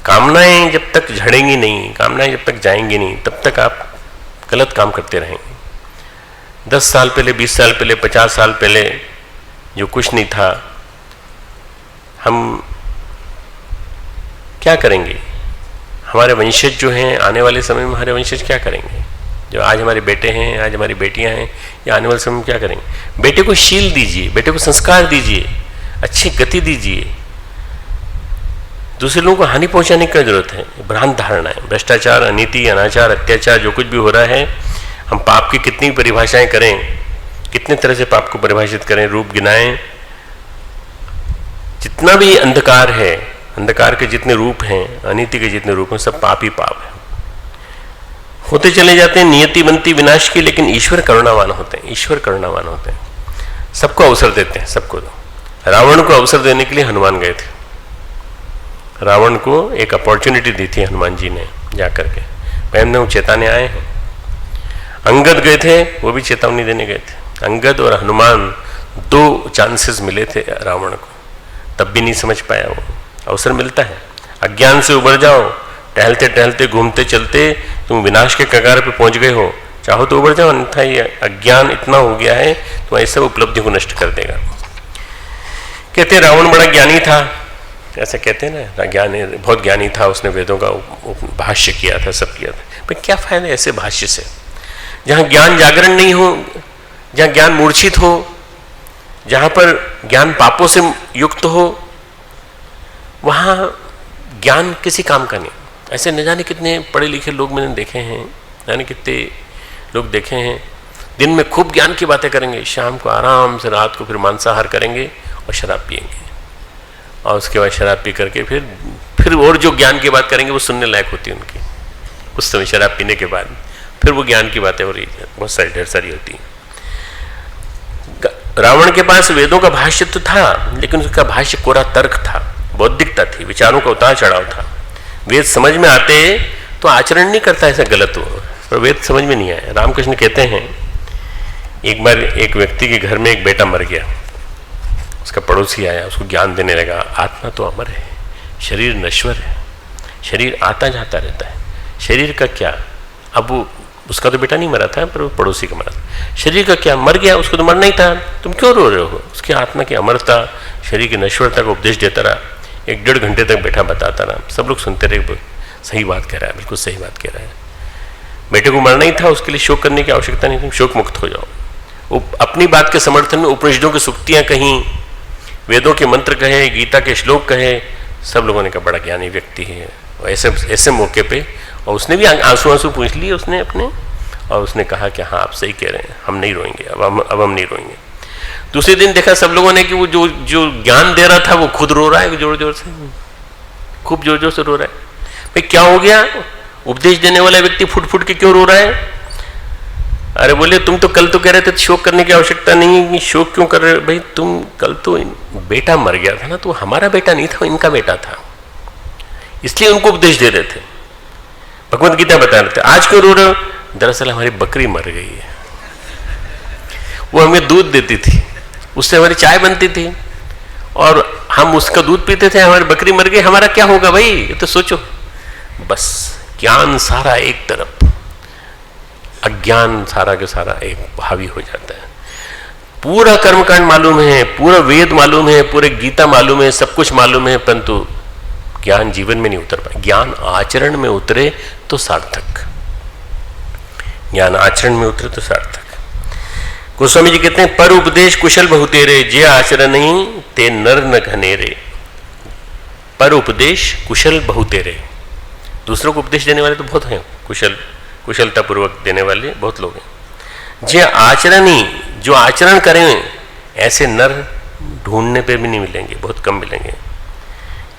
Speaker 1: कामनाएं जब तक झड़ेंगी नहीं, कामनाएं जब तक जाएंगी नहीं, तब तक आप गलत काम करते रहेंगे। 10 साल पहले, 20 साल पहले, 50 साल पहले जो कुछ नहीं था, हम क्या करेंगे? हमारे वंशज जो हैं, आने वाले समय में हमारे वंशज क्या करेंगे? जो आज हमारे बेटे हैं, आज हमारी बेटियां हैं, या आने वाले समय में क्या करेंगे? बेटे को शील दीजिए, बेटे को संस्कार दीजिए, अच्छी गति दीजिए। दूसरे लोगों को हानि पहुंचाने की जरूरत है, भ्रांत धारणा है। भ्रष्टाचार, अनीति, अनाचार, अत्याचार जो कुछ भी हो रहा है, हम पाप की कितनी परिभाषाएं करें, कितने तरह से पाप को परिभाषित करें, रूप गिनाएं। जितना भी अंधकार है, अंधकार के जितने रूप हैं, अनीति के जितने रूप हैं, सब पाप ही पाप है। होते चले जाते हैं, नियति बनती विनाश की, लेकिन ईश्वर करुणावान होते हैं। ईश्वर करुणावान होते हैं, सबको अवसर देते हैं, सबको। रावण को अवसर देने के लिए हनुमान गए थे। रावण को एक अपॉर्चुनिटी दी थी हनुमान जी ने जाकर के, पहले वो चेताने आए हैं। अंगद गए थे, वो भी चेतावनी देने गए थे। अंगद और हनुमान 2 चांसेस मिले थे रावण को, तब भी नहीं समझ पाया। वो अवसर मिलता है, अज्ञान से उबर जाओ, टहलते टहलते, घूमते चलते तुम विनाश के कगार पे पहुंच गए हो, चाहो तो उबर जाओ, अन्यथा ये अज्ञान इतना हो गया है तुम्हारी सब उपलब्धि को नष्ट कर देगा। कहते हैं रावण बड़ा ज्ञानी था, ऐसा कहते हैं ना, ज्ञानी, बहुत ज्ञानी था, उसने वेदों का भाष्य किया था, सब किया था। पर क्या फायदा ऐसे भाष्य से, जहां ज्ञान जागरण नहीं हो, जहां ज्ञान मूर्छित हो, जहां पर ज्ञान पापों से युक्त हो, वहां ज्ञान किसी काम का नहीं। ऐसे न जाने कितने पढ़े लिखे लोग मैंने देखे हैं, जाने कितने लोग देखे हैं, दिन में खूब ज्ञान की बातें करेंगे, शाम को आराम से, रात को फिर मांसाहार करेंगे और शराब पिएंगे, और उसके बाद शराब पी करके फिर और जो ज्ञान की बात करेंगे वो सुनने लायक होती है उनकी। उस समय शराब पीने के बाद फिर वो ज्ञान की बातें हो रही है, बहुत सारी, ढेर सारी होती हैं। रावण के पास वेदों का भाष्य तो था, लेकिन उसका भाष्य कोरा तर्क था, बौद्धिकता थी, विचारों का उतार चढ़ाव था। वेद समझ में आते तो आचरण नहीं करता ऐसा गलत हो, पर वेद समझ में नहीं आया। रामकृष्ण कहते हैं, एक बार एक व्यक्ति के घर में एक बेटा मर गया, उसका पड़ोसी आया, उसको ज्ञान देने लगा, आत्मा तो अमर है, शरीर नश्वर है, शरीर आता जाता रहता है, शरीर का क्या, अब वो उसका तो बेटा नहीं मरा था, पर वो पड़ोसी का मरा था, शरीर का क्या, मर गया, उसको तो मरना ही था, तुम क्यों रो रहे हो? उसकी आत्मा की अमरता, शरीर की नश्वरता का उपदेश देता रहा, 1-1.5 घंटे तक बैठा बताता रहा, सब लोग सुनते रहे, सही बात कह रहा है, बिल्कुल सही बात कह रहा है, बेटे को मरना ही था, उसके लिए शोक करने की आवश्यकता नहीं, तुम शोक मुक्त हो जाओ। अपनी बात के समर्थन में उपनिषदों की सूक्तियां कहीं, वेदों के मंत्र कहे, गीता के श्लोक कहे, सब लोगों ने कहा बड़ा ज्ञानी व्यक्ति है। और ऐसे मौके पे, और उसने भी आंसू पूछ लिए उसने अपने, और उसने कहा कि हाँ आप सही कह रहे हैं, हम नहीं रोएंगे, अब हम नहीं रोएंगे। दूसरे दिन देखा सब लोगों ने कि वो जो ज्ञान दे रहा था वो खुद रो रहा है, जोर जोर से, खूब जोर जोर से रो रहा है। भाई क्या हो गया? उपदेश देने वाला व्यक्ति फुट फुट के क्यों रो रहा है? अरे बोले तुम तो कल तो कह रहे थे शोक करने की आवश्यकता नहीं है, शोक क्यों कर रहे हो? भाई तुम कल तो बेटा मर गया था ना, तो हमारा बेटा नहीं था, इनका बेटा था, इसलिए उनको उपदेश दे रहे थे। भगवत गीता बता रहे थे आज क्यों रो रहे हो? दरअसल हमारी बकरी मर गई है, वो हमें दूध देती थी, उससे हमारी चाय बनती थी और हम उसका दूध पीते थे, हमारी बकरी मर गई, हमारा क्या होगा भाई? ये तो सोचो। बस ज्ञान सारा एक तरफ, अज्ञान सारा के सारा एक हावी हो जाता है। पूरा कर्मकांड मालूम है, पूरा वेद मालूम है, पूरे गीता मालूम है, सब कुछ मालूम है, परंतु ज्ञान जीवन में नहीं उतर पाए। ज्ञान आचरण में उतरे तो सार्थक, ज्ञान आचरण में उतरे तो सार्थक। गोस्वामी जी कहते हैं पर उपदेश कुशल बहुतेरे, जे आचरण नहीं ते नर न घनेरे। पर उपदेश कुशल बहुतेरे, दूसरों को उपदेश देने वाले तो बहुत हैं, कुशलता पूर्वक देने वाले बहुत लोग हैं। जे आचरणी, जो आचरण करें ऐसे नर ढूंढने पे भी नहीं मिलेंगे, बहुत कम मिलेंगे।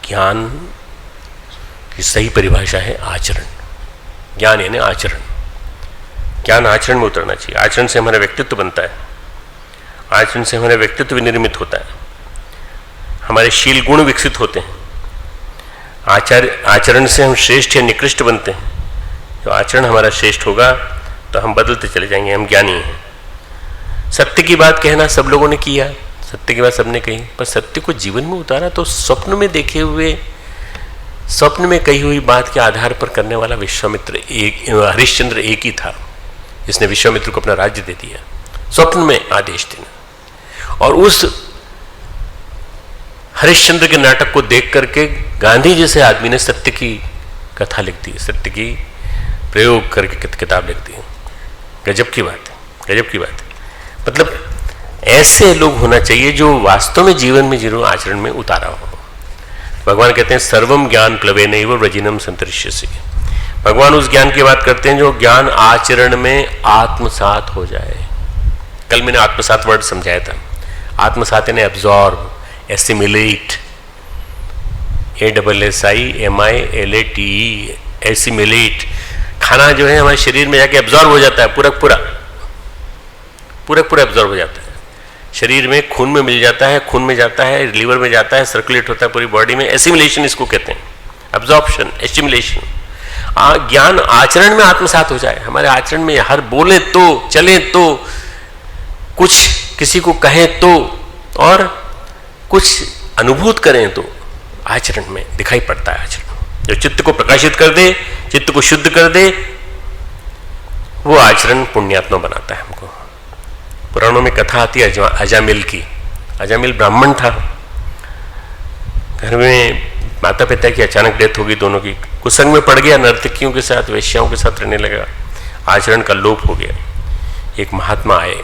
Speaker 1: ज्ञान की सही परिभाषा है आचरण। ज्ञान यानी आचरण, ज्ञान आचरण में उतरना चाहिए। आचरण से हमारा व्यक्तित्व बनता है, आचरण से हमारा व्यक्तित्व विनिर्मित होता है, हमारे शील गुण विकसित होते हैं। आचरण से हम श्रेष्ठ या निकृष्ट बनते हैं। जो आचरण हमारा श्रेष्ठ होगा तो हम बदलते चले जाएंगे, हम ज्ञानी हैं। सत्य की बात कहना सब लोगों ने किया, सत्य की बात सबने कही, पर सत्य को जीवन में उतारा तो स्वप्न में देखे हुए, स्वप्न में कही हुई बात के आधार पर करने वाला विश्वामित्र हरिश्चंद्र एक ही था, जिसने विश्वामित्र को अपना राज्य दे दिया, स्वप्न में आदेश देना। और उस हरिश्चंद्र के नाटक को देख करके गांधी जैसे आदमी ने सत्य की कथा लिख दी, सत्य की प्रयोग करके किताब लिख दी। गजब की बात है, गजब की बात है। मतलब ऐसे लोग होना चाहिए जो वास्तव में जीवन में जिन्होंने आचरण में उतारा हो। भगवान कहते हैं सर्वम ज्ञान प्लवेनैव व्रजिनम संतरिष्यसि। भगवान उस ज्ञान की बात करते हैं जो ज्ञान आचरण में आत्मसात हो जाए। कल मैंने आत्मसात वर्ड समझाया था। आत्मसात यानी एब्जॉर्ब, एसिमिलेट, ASSIMILATE, एसिमिलेट। खाना जो है हमारे शरीर में जाके एब्जॉर्ब हो जाता है, पूरा पूरा एब्जॉर्ब हो जाता है, शरीर में खून में मिल जाता है, खून में जाता है, लीवर में जाता है, सर्कुलेट होता है पूरी बॉडी में। एसिमिलेशन इसको कहते हैं, एब्जॉर्प्शन, एस्टिमुलेशन। ज्ञान आचरण में आत्मसात हो जाए, हमारे आचरण में हर बोले तो, चले तो, कुछ किसी को कहें तो, और कुछ अनुभूत करें तो आचरण में दिखाई पड़ता है। आचरण जो चित्त को प्रकाशित कर दे, चित्त को शुद्ध कर दे, वो आचरण पुण्यात्मा बनाता है हमको। पुराणों में कथा आती है अजामिल की। अजामिल ब्राह्मण था, घर में माता पिता की अचानक डेथ हो गई दोनों की, कुसंग में पड़ गया, नर्तकियों के साथ, वेश्याओं के साथ रहने लगा, आचरण का लोप हो गया। एक महात्मा आए,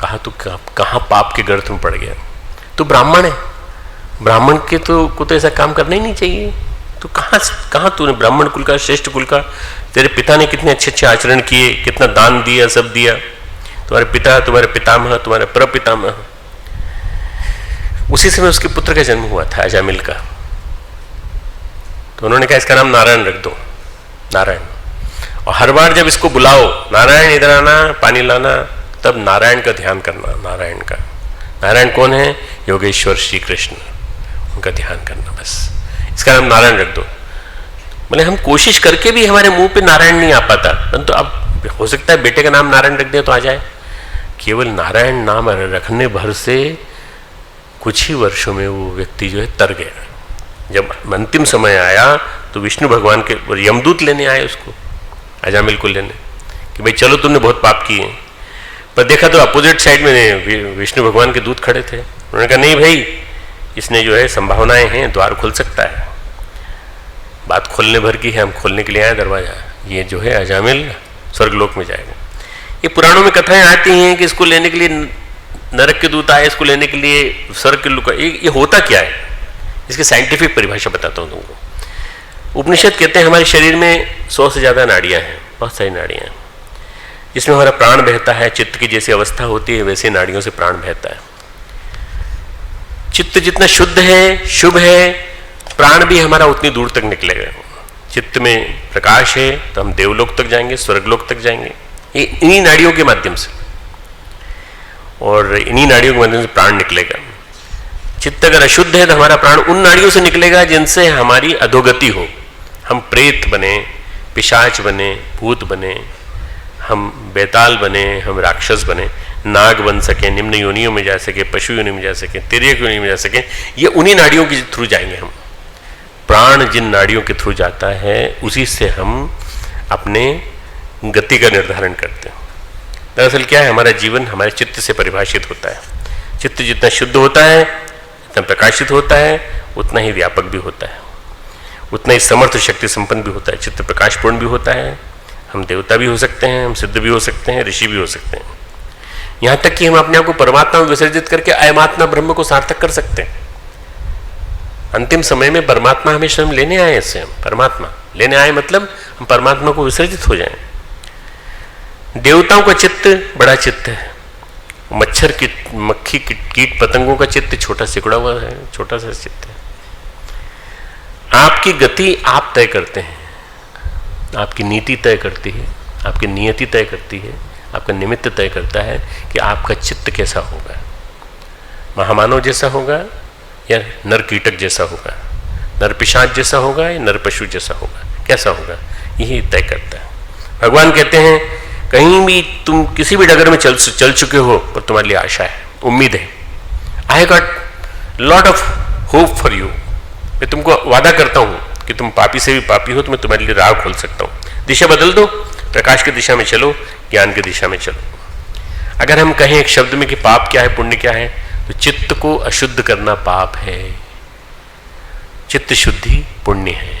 Speaker 1: कहा तू कहाँ पाप के गर्त में पड़ गया? तू ब्राह्मण है, ब्राह्मण के को तो ऐसा काम करना ही नहीं चाहिए। तो कहाँ तूने ब्राह्मण कुल का, श्रेष्ठ कुल का, तेरे पिता ने कितने अच्छे अच्छे आचरण किए, कितना दान दिया, सब दिया, तुम्हारे पिता, तुम्हारे पितामह, तुम्हारे प्रपितामह। उसी समय उसके पुत्र का जन्म हुआ था अजामिल का। तो उन्होंने कहा इसका नाम नारायण रख दो, नारायण। और हर बार जब इसको बुलाओ, नारायण इधर आना, पानी लाना, तब नारायण का ध्यान करना। नारायण का, नारायण कौन है? योगेश्वर श्री कृष्ण, उनका ध्यान करना, बस इसका नाम नारायण रख दो। मतलब हम कोशिश करके भी हमारे मुंह पे नारायण नहीं आ पाता, परंतु अब हो सकता है बेटे का नाम नारायण रख दिया तो आ जाए। केवल नारायण नाम रखने भर से कुछ ही वर्षों में वो व्यक्ति जो है तर गया। जब अंतिम समय आया तो विष्णु भगवान के यमदूत लेने आए उसको, अजामिल को लेने, कि भाई चलो तुमने बहुत पाप किए। पर देखा तो अपोजिट साइड में विष्णु भगवान के दूत खड़े थे। उन्होंने कहा नहीं भाई, इसने जो है संभावनाएं हैं, द्वार खुल सकता है, बात खोलने भर की है, हम खोलने के लिए आए दरवाजा। ये जो है अजामिल स्वर्गलोक में जाएगा। ये पुराणों में कथाएं आती हैं कि इसको लेने के लिए नरक के दूत आए, इसको लेने के लिए स्वर्ग के लोग। ये होता क्या है, इसकी साइंटिफिक परिभाषा बताता हूँ तुमको। उपनिषद कहते हैं हमारे शरीर में 100 से ज़्यादा नाड़ियाँ हैं, बहुत सारी नाड़ियाँ हैं, जिसमें हमारा प्राण बहता है। चित्त की जैसी अवस्था होती है वैसे नाड़ियों से प्राण बहता है। चित्त जितना शुद्ध है, शुभ है, प्राण भी हमारा उतनी दूर तक निकलेगा। चित्त में प्रकाश है तो हम देवलोक तक जाएंगे, स्वर्गलोक तक जाएंगे, ये इन्हीं नाड़ियों के माध्यम से, और इन्हीं नाड़ियों के माध्यम से प्राण निकलेगा। चित्त अगर अशुद्ध है तो हमारा प्राण उन नाड़ियों से निकलेगा जिनसे हमारी अधोगति हो, हम प्रेत बने, पिशाच बने, भूत बने, हम बेताल बने, हम राक्षस बने, नाग बन सके, निम्न योनियों में जा सके, पशु योनि में जा सके, तिर्यक योनि में जा सके, ये उन्हीं नाड़ियों के थ्रू जाएंगे हम। प्राण जिन नाड़ियों के थ्रू जाता है उसी से हम अपने गति का निर्धारण करते हैं। दरअसल क्या है, हमारा जीवन हमारे चित्त से परिभाषित होता है। चित्त जितना शुद्ध होता है, जितना प्रकाशित होता है, उतना ही व्यापक भी होता है, उतना ही समर्थ शक्ति संपन्न भी होता है। चित्त प्रकाशपूर्ण भी होता है, हम देवता भी हो सकते हैं, हम सिद्ध भी हो सकते हैं, ऋषि भी हो सकते हैं, यहाँ तक कि हम अपने आप को परमात्मा में विसर्जित करके अयमात्मा ब्रह्म को सार्थक कर सकते हैं। अंतिम समय में परमात्मा हमें स्वयं लेने आए, इससे हम परमात्मा लेने आए मतलब हम परमात्मा को विसर्जित हो जाएं। देवताओं का चित्त बड़ा चित्त है, मच्छर की मक्खी कीट पतंगों का चित्त छोटा सिकुड़ा हुआ है, छोटा सा चित्त है। आपकी गति आप तय करते हैं, आपकी नीति तय करती है, आपकी नियति तय करती है, आपका निमित्त तय करता है कि आपका चित्त कैसा होगा, महामानव जैसा होगा या नर कीटक जैसा होगा, नर पिशाच जैसा होगा या नर पशु जैसा होगा, कैसा होगा, यही तय करता है। भगवान कहते हैं कहीं भी तुम किसी भी डगर में चल चुके हो पर तुम्हारे लिए आशा है, उम्मीद है। I got lot of hope for you. मैं तुमको वादा करता हूं कि तुम पापी से भी पापी हो तो मैं तुम्हारे लिए राह खोल सकता हूं। दिशा बदल दो, प्रकाश की दिशा में चलो, ज्ञान की दिशा में चलो। अगर हम कहें एक शब्द में कि पाप क्या है, पुण्य क्या है, तो चित्त को अशुद्ध करना पाप है, चित्त शुद्धि पुण्य है।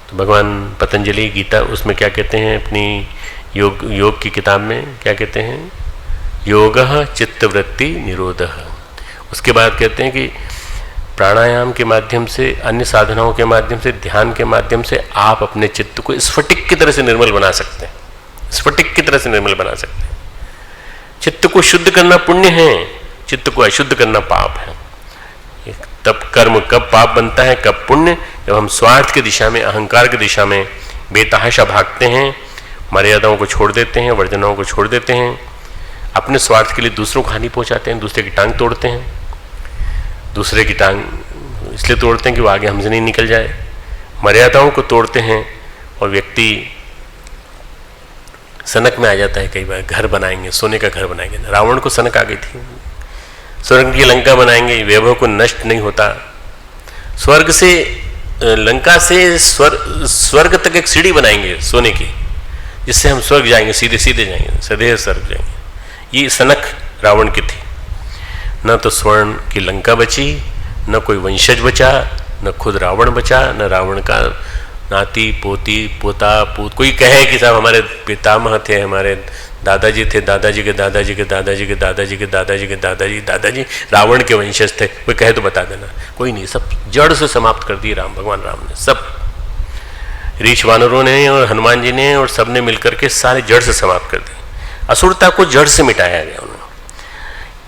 Speaker 1: तो भगवान पतंजलि गीता उसमें क्या कहते हैं, अपनी योग की किताब में क्या कहते हैं, योगः चित्तवृत्ति निरोधः। उसके बाद कहते हैं कि प्राणायाम के माध्यम से, अन्य साधनाओं के माध्यम से, ध्यान के माध्यम से आप अपने चित्त को स्फटिक की तरह से निर्मल बना सकते हैं, स्फटिक की तरह से निर्मल बना सकते हैं। चित्त को शुद्ध करना पुण्य है, चित्त को अशुद्ध करना पाप है। तब कर्म कब पाप बनता है, कब पुण्य, जब हम स्वार्थ की दिशा में, अहंकार की दिशा में बेतहाशा भागते हैं, मर्यादाओं को छोड़ देते हैं, वर्जनाओं को छोड़ देते हैं, अपने स्वार्थ के लिए दूसरों को हानि पहुंचाते हैं, दूसरे की टांग तोड़ते हैं। दूसरे की टांग इसलिए तोड़ते हैं कि वो आगे हमसे नहीं निकल जाए, मर्यादाओं को तोड़ते हैं और व्यक्ति सनक में आ जाता है। कई बार घर बनाएंगे, सोने का घर बनाएंगे, रावण को सनक आ गई थी, स्वर्ग की लंका बनाएंगे, वैभव को नष्ट नहीं होता। स्वर्ग से, लंका से स्वर्ग तक एक सीढ़ी बनाएंगे सोने की, जिससे हम स्वर्ग जाएंगे, सीधे सीधे जाएंगे, सदैव स्वर्ग जाएंगे। ये सनक रावण की थी। न तो स्वर्ण की लंका बची, न कोई वंशज बचा, न खुद रावण बचा, न रावण का नाती पोती पोता पूत। कोई कहे कि साहब हमारे पितामह थे, हमारे दादाजी थे, दादाजी के दादाजी के दादाजी के दादाजी के दादाजी के दादाजी दादाजी रावण के वंशज थे, कोई कहे तो बता देना। कोई नहीं, सब जड़ से समाप्त कर दिए भगवान राम ने। सब ऋषि वानरों ने और हनुमान जी ने और सब ने मिलकर के सारे जड़ से समाप्त कर दी। असुरता को जड़ से मिटाया गया उन्होंने।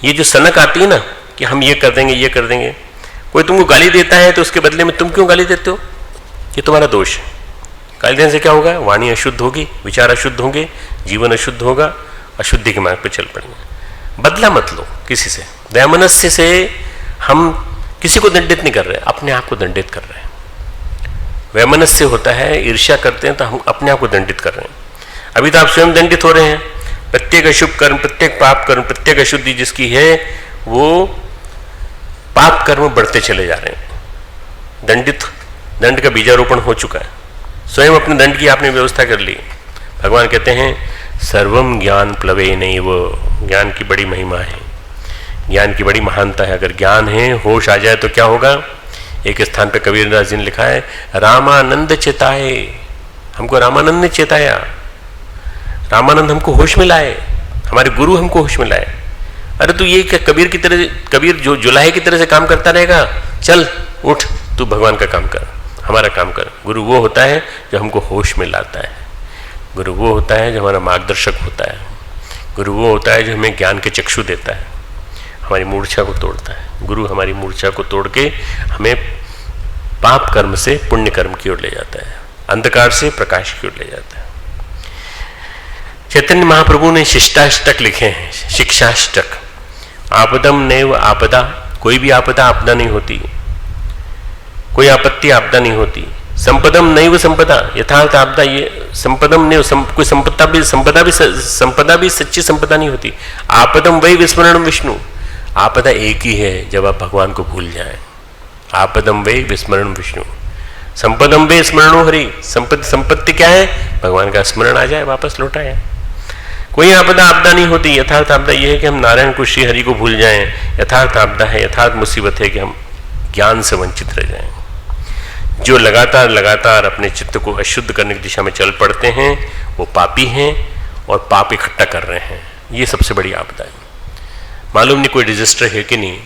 Speaker 1: ये जो सनक आती है ना कि हम ये कर देंगे, ये कर देंगे, कोई तुमको गाली देता है तो उसके बदले में तुम क्यों गाली देते हो, ये तुम्हारा दोष है। गाली देने से क्या होगा, वाणी अशुद्ध होगी, विचार अशुद्ध होंगे, जीवन अशुद्ध होगा, अशुद्धि के मार्ग पर चल पड़ेंगे। बदला मत लो किसी से। दयामनस्य से हम किसी को दंडित नहीं कर रहे, अपने आप को दंडित कर रहे हैं। वैमनस्य होता है, ईर्ष्या करते हैं तो हम अपने आप को दंडित कर रहे हैं। अभी तो आप स्वयं दंडित हो रहे हैं। प्रत्येक अशुभ कर्म, प्रत्येक पाप कर्म, प्रत्येक अशुद्धि जिसकी है वो पाप कर्म बढ़ते चले जा रहे हैं। दंड का बीजारोपण हो चुका है। स्वयं अपने दंड की आपने व्यवस्था कर ली। भगवान कहते हैं सर्वम ज्ञान प्लवे नैव, ज्ञान की बड़ी महिमा है, ज्ञान की बड़ी महानता है। अगर ज्ञान है, होश आ जाए तो क्या होगा। एक स्थान पे कबीरदास जी ने लिखा है, रामानंद चेताए, हमको रामानंद ने चेताया, रामानंद हमको होश में लाए, हमारे गुरु हमको होश में लाए। अरे तू ये क्या कबीर की तरह, कबीर जो जुलाहे की तरह से काम करता रहेगा, चल उठ, तू भगवान का काम कर, हमारा काम कर। गुरु वो होता है जो हमको होश में लाता है, गुरु वो होता है जो हमारा मार्गदर्शक होता है, गुरु वो होता है जो हमें ज्ञान के चक्षु देता है, हमारी मूर्छा को तोड़ता है। गुरु हमारी मूर्छा को तोड़ के हमें पाप कर्म से पुण्य कर्म की ओर ले जाता है, अंधकार से प्रकाश की ओर ले जाता है। चैतन्य महाप्रभु ने शिष्टाष्टक लिखे हैं, शिक्षाष्टक। आपदम नैव आपदा, कोई भी आपदा आपदा नहीं होती, कोई आपत्ति आपदा नहीं होती। संपदम नैव संपदा, यथार्थ आपदा ये संपदम नहीं, कोई संपदा भी सच्ची संपदा नहीं होती। आपदम वही विस्मरणम विष्णु, आपदा एक ही है जब आप भगवान को भूल जाएं। आपदम वही विस्मरणम विष्णु, संपदम वे स्मरणो हरि, संपत्ति क्या है? भगवान का स्मरण आ जाए, वापस लौट आए। कोई आपदा आपदा नहीं होती। यथार्थ आपदा यह है कि हम नारायण को, श्री हरि को भूल जाएं। यथार्थ आपदा है, यथार्थ मुसीबत है कि हम ज्ञान से वंचित रह जाएं। जो लगातार लगातार अपने चित्त को अशुद्ध करने की दिशा में चल पड़ते हैं वो पापी हैं और पाप इकट्ठा कर रहे हैं। ये सबसे बड़ी आपदा है। मालूम नहीं कोई रजिस्टर है कि नहीं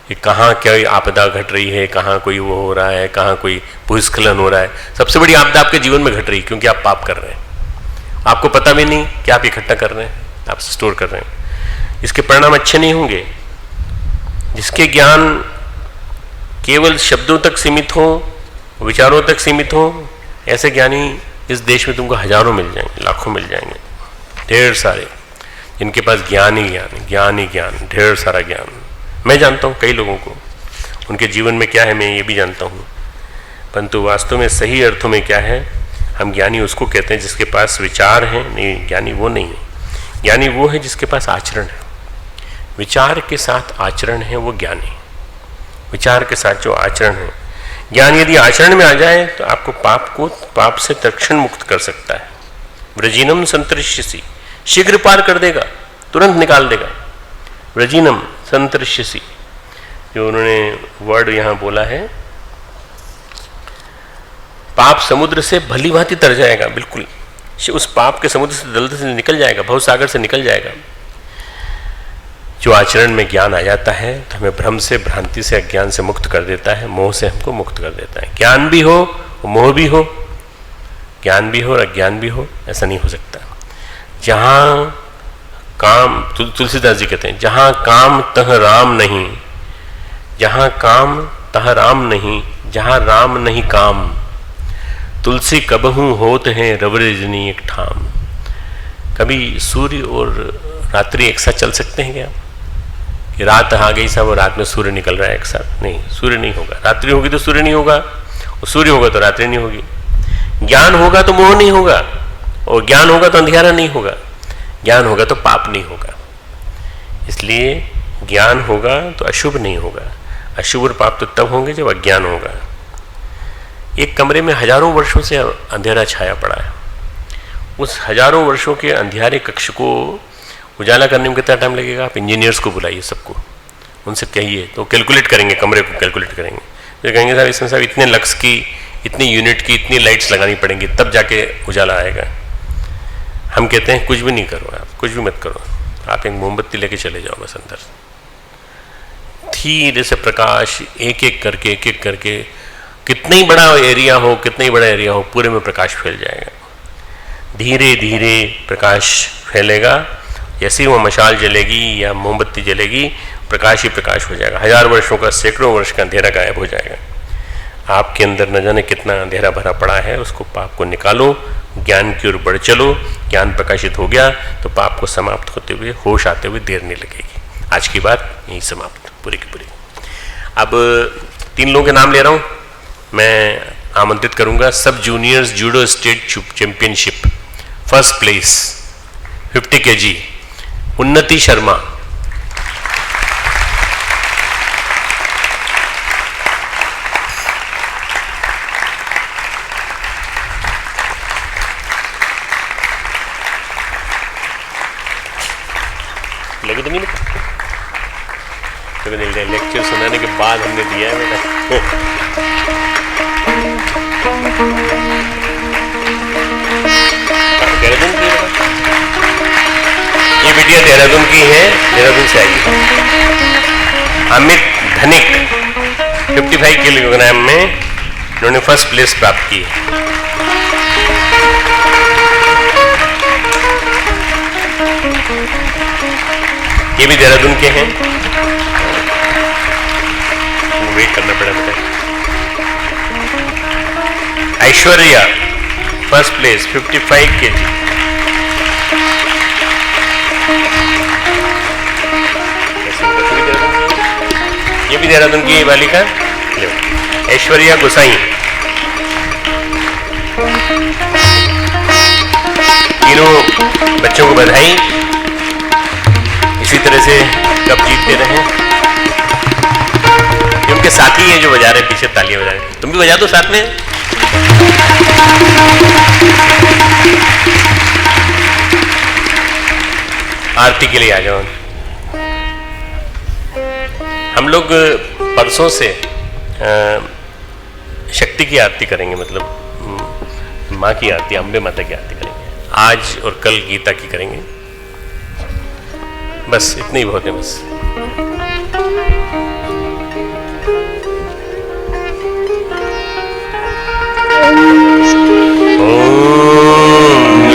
Speaker 1: कि कहाँ क्या आपदा घट रही है, कहाँ कोई वो हो रहा है, कहाँ कोई भूस्खलन हो रहा है। सबसे बड़ी आपदा आपके जीवन में घट रही है क्योंकि आप पाप कर रहे हैं। आपको पता भी नहीं कि आप इकट्ठा कर रहे हैं, आप स्टोर कर रहे हैं। इसके परिणाम अच्छे नहीं होंगे। जिसके ज्ञान केवल शब्दों तक सीमित हो, विचारों तक सीमित हो, ऐसे ज्ञानी इस देश में तुमको हजारों मिल जाएंगे, लाखों मिल जाएंगे, ढेर सारे, जिनके पास ज्ञान ही ज्ञान, ज्ञान ही ज्ञान, ढेर सारा ज्ञान। मैं जानता हूँ कई लोगों को, उनके जीवन में क्या है मैं ये भी जानता हूँ, परंतु वास्तव में सही अर्थों में क्या है, हम ज्ञानी उसको कहते हैं जिसके पास विचार हैं। नहीं, ज्ञानी वो नहीं है। ज्ञानी वो है जिसके पास आचरण है। विचार के साथ आचरण है वो ज्ञानी। विचार के साथ जो आचरण है, ज्ञान यदि आचरण में आ जाए तो आपको पाप से तत्क्षण मुक्त कर सकता है। व्रजीनम संतरिष्यसि, शीघ्र पार कर देगा, तुरंत निकाल देगा। व्रजीनम संतरिष्यसि, जो उन्होंने वर्ड यहां बोला है, पाप समुद्र से भली भांति तर जाएगा, बिल्कुल उस पाप के समुद्र से जल्दी से निकल जाएगा, भवसागर से निकल जाएगा। जो आचरण में ज्ञान आ जाता है तो हमें भ्रम से, भ्रांति से, अज्ञान से मुक्त कर देता है, मोह से हमको मुक्त कर देता है। ज्ञान भी हो, मोह भी हो, ज्ञान भी हो और अज्ञान भी हो, ऐसा नहीं हो सकता। जहां काम, तुलसीदास जी कहते हैं, जहां काम तह राम नहीं, जहां काम तह राम नहीं, जहां राम नहीं काम, तुलसी कबहू होत है रवर रजनी एक ठाम। कभी सूर्य और रात्रि एक साथ चल सकते हैं क्या? कि रात आ गई सब और रात में सूर्य निकल रहा है एक साथ? नहीं, सूर्य नहीं होगा। रात्रि होगी तो सूर्य नहीं होगा, और सूर्य होगा तो रात्रि नहीं होगी। ज्ञान होगा तो मोह नहीं होगा, और ज्ञान होगा तो अंधियारा नहीं होगा, ज्ञान होगा तो पाप नहीं होगा। इसलिए ज्ञान होगा तो अशुभ नहीं होगा। अशुभ और पाप तो तब होंगे जब अज्ञान होगा। एक कमरे में हजारों वर्षों से अंधेरा छाया पड़ा है। उस हजारों वर्षों के अंधियारे कक्ष को उजाला करने में कितना टाइम लगेगा? आप इंजीनियर्स को बुलाइए, सबको, उनसे कहिए, तो कैलकुलेट करेंगे, कमरे को कैलकुलेट करेंगे। तो कहेंगे साहब इसमें साहब इतने लक्स की, इतनी यूनिट की, इतनी लाइट्स लगानी पड़ेंगी, तब जाके उजाला आएगा। हम कहते हैं कुछ भी नहीं करो, आप कुछ भी मत करो, आप एक मोमबत्ती लेके चले जाओ बस अंदर। धीरे से प्रकाश एक एक करके कितना ही बड़ा एरिया हो, कितना ही बड़ा एरिया हो, पूरे में प्रकाश फैल जाएगा। धीरे धीरे प्रकाश फैलेगा। जैसे ही वो मशाल जलेगी या मोमबत्ती जलेगी, प्रकाश ही प्रकाश हो जाएगा। 1000 वर्षों का, सैकड़ों वर्ष का अंधेरा गायब हो जाएगा। आपके अंदर न जाने कितना अंधेरा भरा पड़ा है, उसको, पाप को निकालो, ज्ञान की ओर बढ़ चलो। ज्ञान प्रकाशित हो गया तो पाप को समाप्त होते हुए, होश आते हुए देर नहीं लगेगी। आज की बात यही समाप्त, पूरी की पूरी। अब 3 लोगों के नाम ले रहा हूँ। मैं आमंत्रित करूंगा सब juniors judo state championship, first place 50 kg, उन्नति शर्मा। लगे तो नहीं, लेक्चर सुनाने के बाद हमने दिया है बेटा। देहरादून की, ये बिटिया देहरादून की है, देहरादून से आई है। अमित धनिक 55 किलोग्राम में उन्होंने फर्स्ट प्लेस प्राप्त की है। ये भी देहरादून के हैं। वेट करना पड़ा बेटा। Aishwarya first place 55 kg। ये भी देहरादून की बालिका। ऐश्वर्या गोसाई, तीनों बच्चों को बधाई। इसी तरह से कप जीतते रहें। उनके साथी हैं जो बजा रहे, पीछे तालियां बजा रहे, तुम भी बजा दो साथ में। आरती के लिए आ जाओ। हम लोग परसों से शक्ति की आरती करेंगे, मतलब माँ की आरती, अम्बे माता की आरती करेंगे। आज और कल गीता की करेंगे। बस इतनी ही बहुत है। बस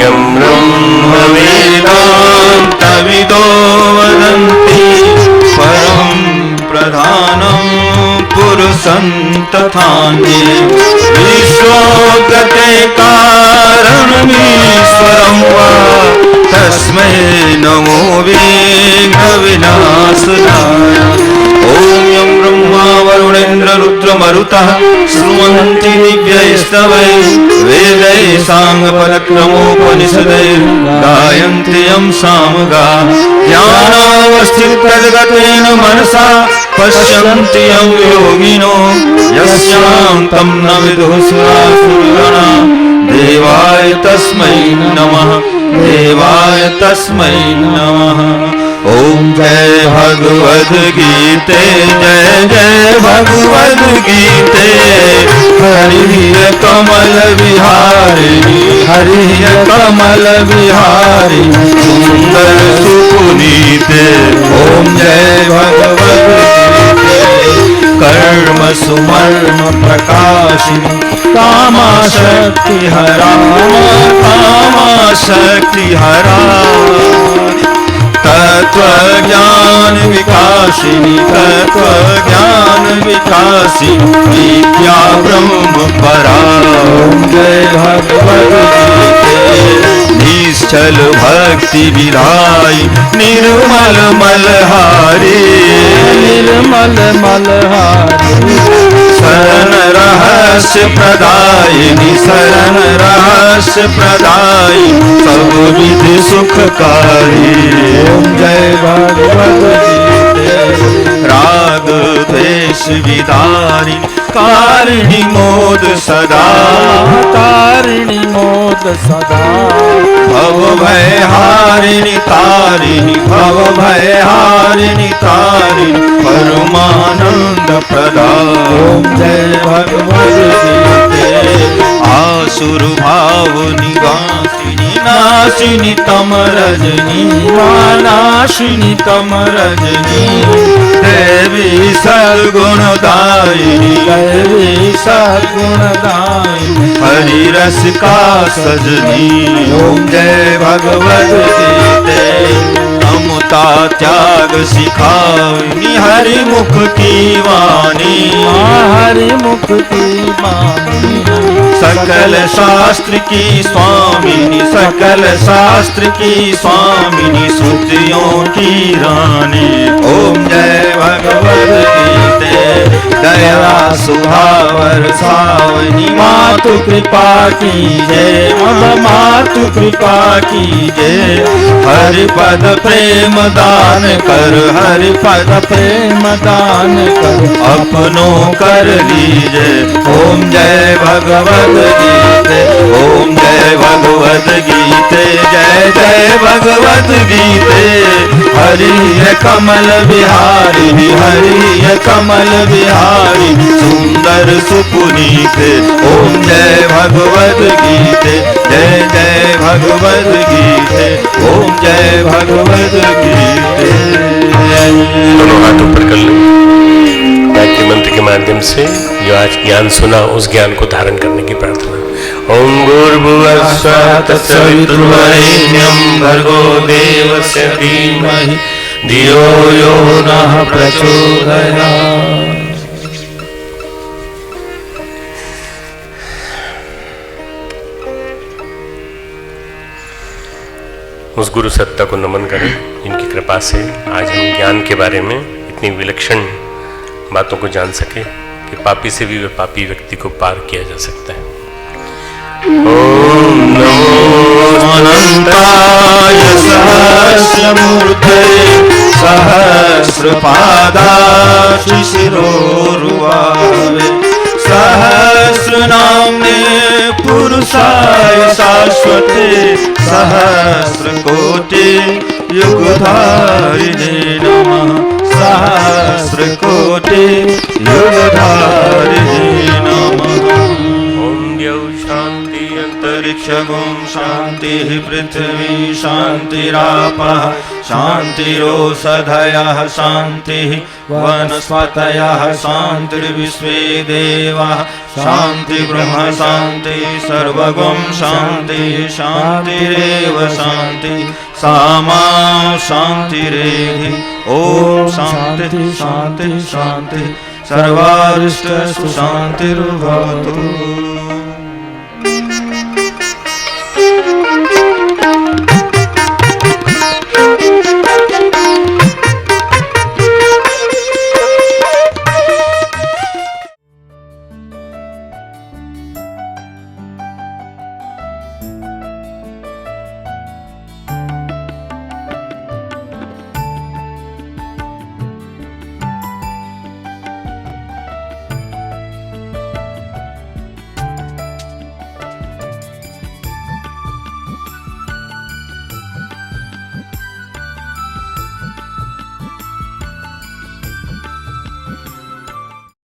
Speaker 1: यं ब्रह्म
Speaker 2: वेदान्तविदो वदन्ति परं प्रधानं पुरुषं तथान्ये विश्वोत्पत्ते कारणमीश्वरं वा तस्मै नमो विघ्नविनाशनाय। ॐ यं ब्रह्मा वरुणेन्द्र रुद्रमरुतः श्रुण्वन्ति दिव्यैस्तवैः वेदैः साङ्गपदक्रमोपनिषदैः गायन्ति यं सामगाः। ध्यानावस्थितगतेन मनसा पश्यन्ति यं योगिनो यस्यां तं न विदुः सुरासुरगणा। देवाय तस्मै नमः, देवाय तस्मै नमः। ओम जय भगवद गीते, जय जय भगवद गीते। हरि कमल विहारी, हरि कमल विहारी, सुंदर सुपुनीते। ओम जय भगवद गीते। कर्म सुमर्म प्रकाशिनी कामा शक्ति हरा, कामा शक्ति हरा। तत्व ज्ञान विकासिनी, तत्व ज्ञान विकासिनी, विद्या ब्रह्म परा। जय भगवद गीते। निश्चल भक्ति विधाई निर्मल मलहारी, निर्मल मलहारी। शरण रहस्य प्रदायिनी, शरण रहस्य प्रदायिनी, सब विधि सुखकारी। ओम जय भगवद गीते। राग द्वेष विदारिणी कारिणी मोद सदा, तारिणी मोद सदा। भव भय हारिणी तारिणी, भव भय हारिणी तारिणी, परमानंद प्रदा। ओम जय भगवद गीते। आसुर भाव निवासिनी नाशिनी तम रजनी, नाशिनी तम रजनी। देवी सद्गुणदायिनी, देवी सद्गुणदायिनी, हरि रस का सजनी। ओम जय भगवद गीते। ममता त्याग सिखावनी हरि मुख की वाणी, हरि मुख की वाणी। सकल शास्त्र की स्वामिनी, सकल शास्त्र की स्वामिनी, श्रुतियों की रानी। ओम जय भगवद गीते। दया सुभावर सावनी मातु कृपा की जय, मातु कृपा की जय। हरि पद प्रेम दान कर, हरि पद प्रेम दान कर, अपनों कर लीजे। ओम जय भगवद गीते। ओम जय भगवद गीते, जय जय भगवद गीते। हरि कमल बिहारी, हरि कमल बिहारी, सुंदर सुपुनीते। ओम जय भगवद गीते, जय जय भगवद गीते। ओम जय भगवद गीते।
Speaker 1: दोनों हाथ ऊपर कर लो। गायत्री मंत्र के माध्यम से जो आज ज्ञान सुना, उस ज्ञान को धारण करने की प्रार्थना। ओम भूर्भुवः स्वः तत्सवितुर्वरेण्यं भर्गो देवस्य धीमहि धियो यो नः प्रचोदयात्। उस गुरु सत्ता को नमन करें जिनकी कृपा से आज हम ज्ञान के बारे में इतनी विलक्षण बातों को जान सके कि पापी से भी वे पापी व्यक्ति को पार किया जा सकता है। ओम नमो
Speaker 2: अनंताय सहस्रमूर्तये सहस्रपादाशिशिरोरुवावे सहस्रनाम्ने पुरुषाय शाश्वते सहस्रकोटि युगधारिणे नमः सहस्रकोटि युगधारिणे नमः।
Speaker 1: ओम द्यौ शांति
Speaker 2: अंतरिक्षगुं शान्तिः पृथ्वी शान्तिरापः शान्तिरोषधयः शान्तिः वनस्पतयः शान्तिर्विश्वे देवाः शान्ति ब्रह्म शान्ति सर्वगुं शान्तिः शान्तिरेव शान्ति सामा शान्तिरेधि। ॐ शान्ति शान्ति शान्ति सर्वारिष्ट सुशान्तिर्भवतु।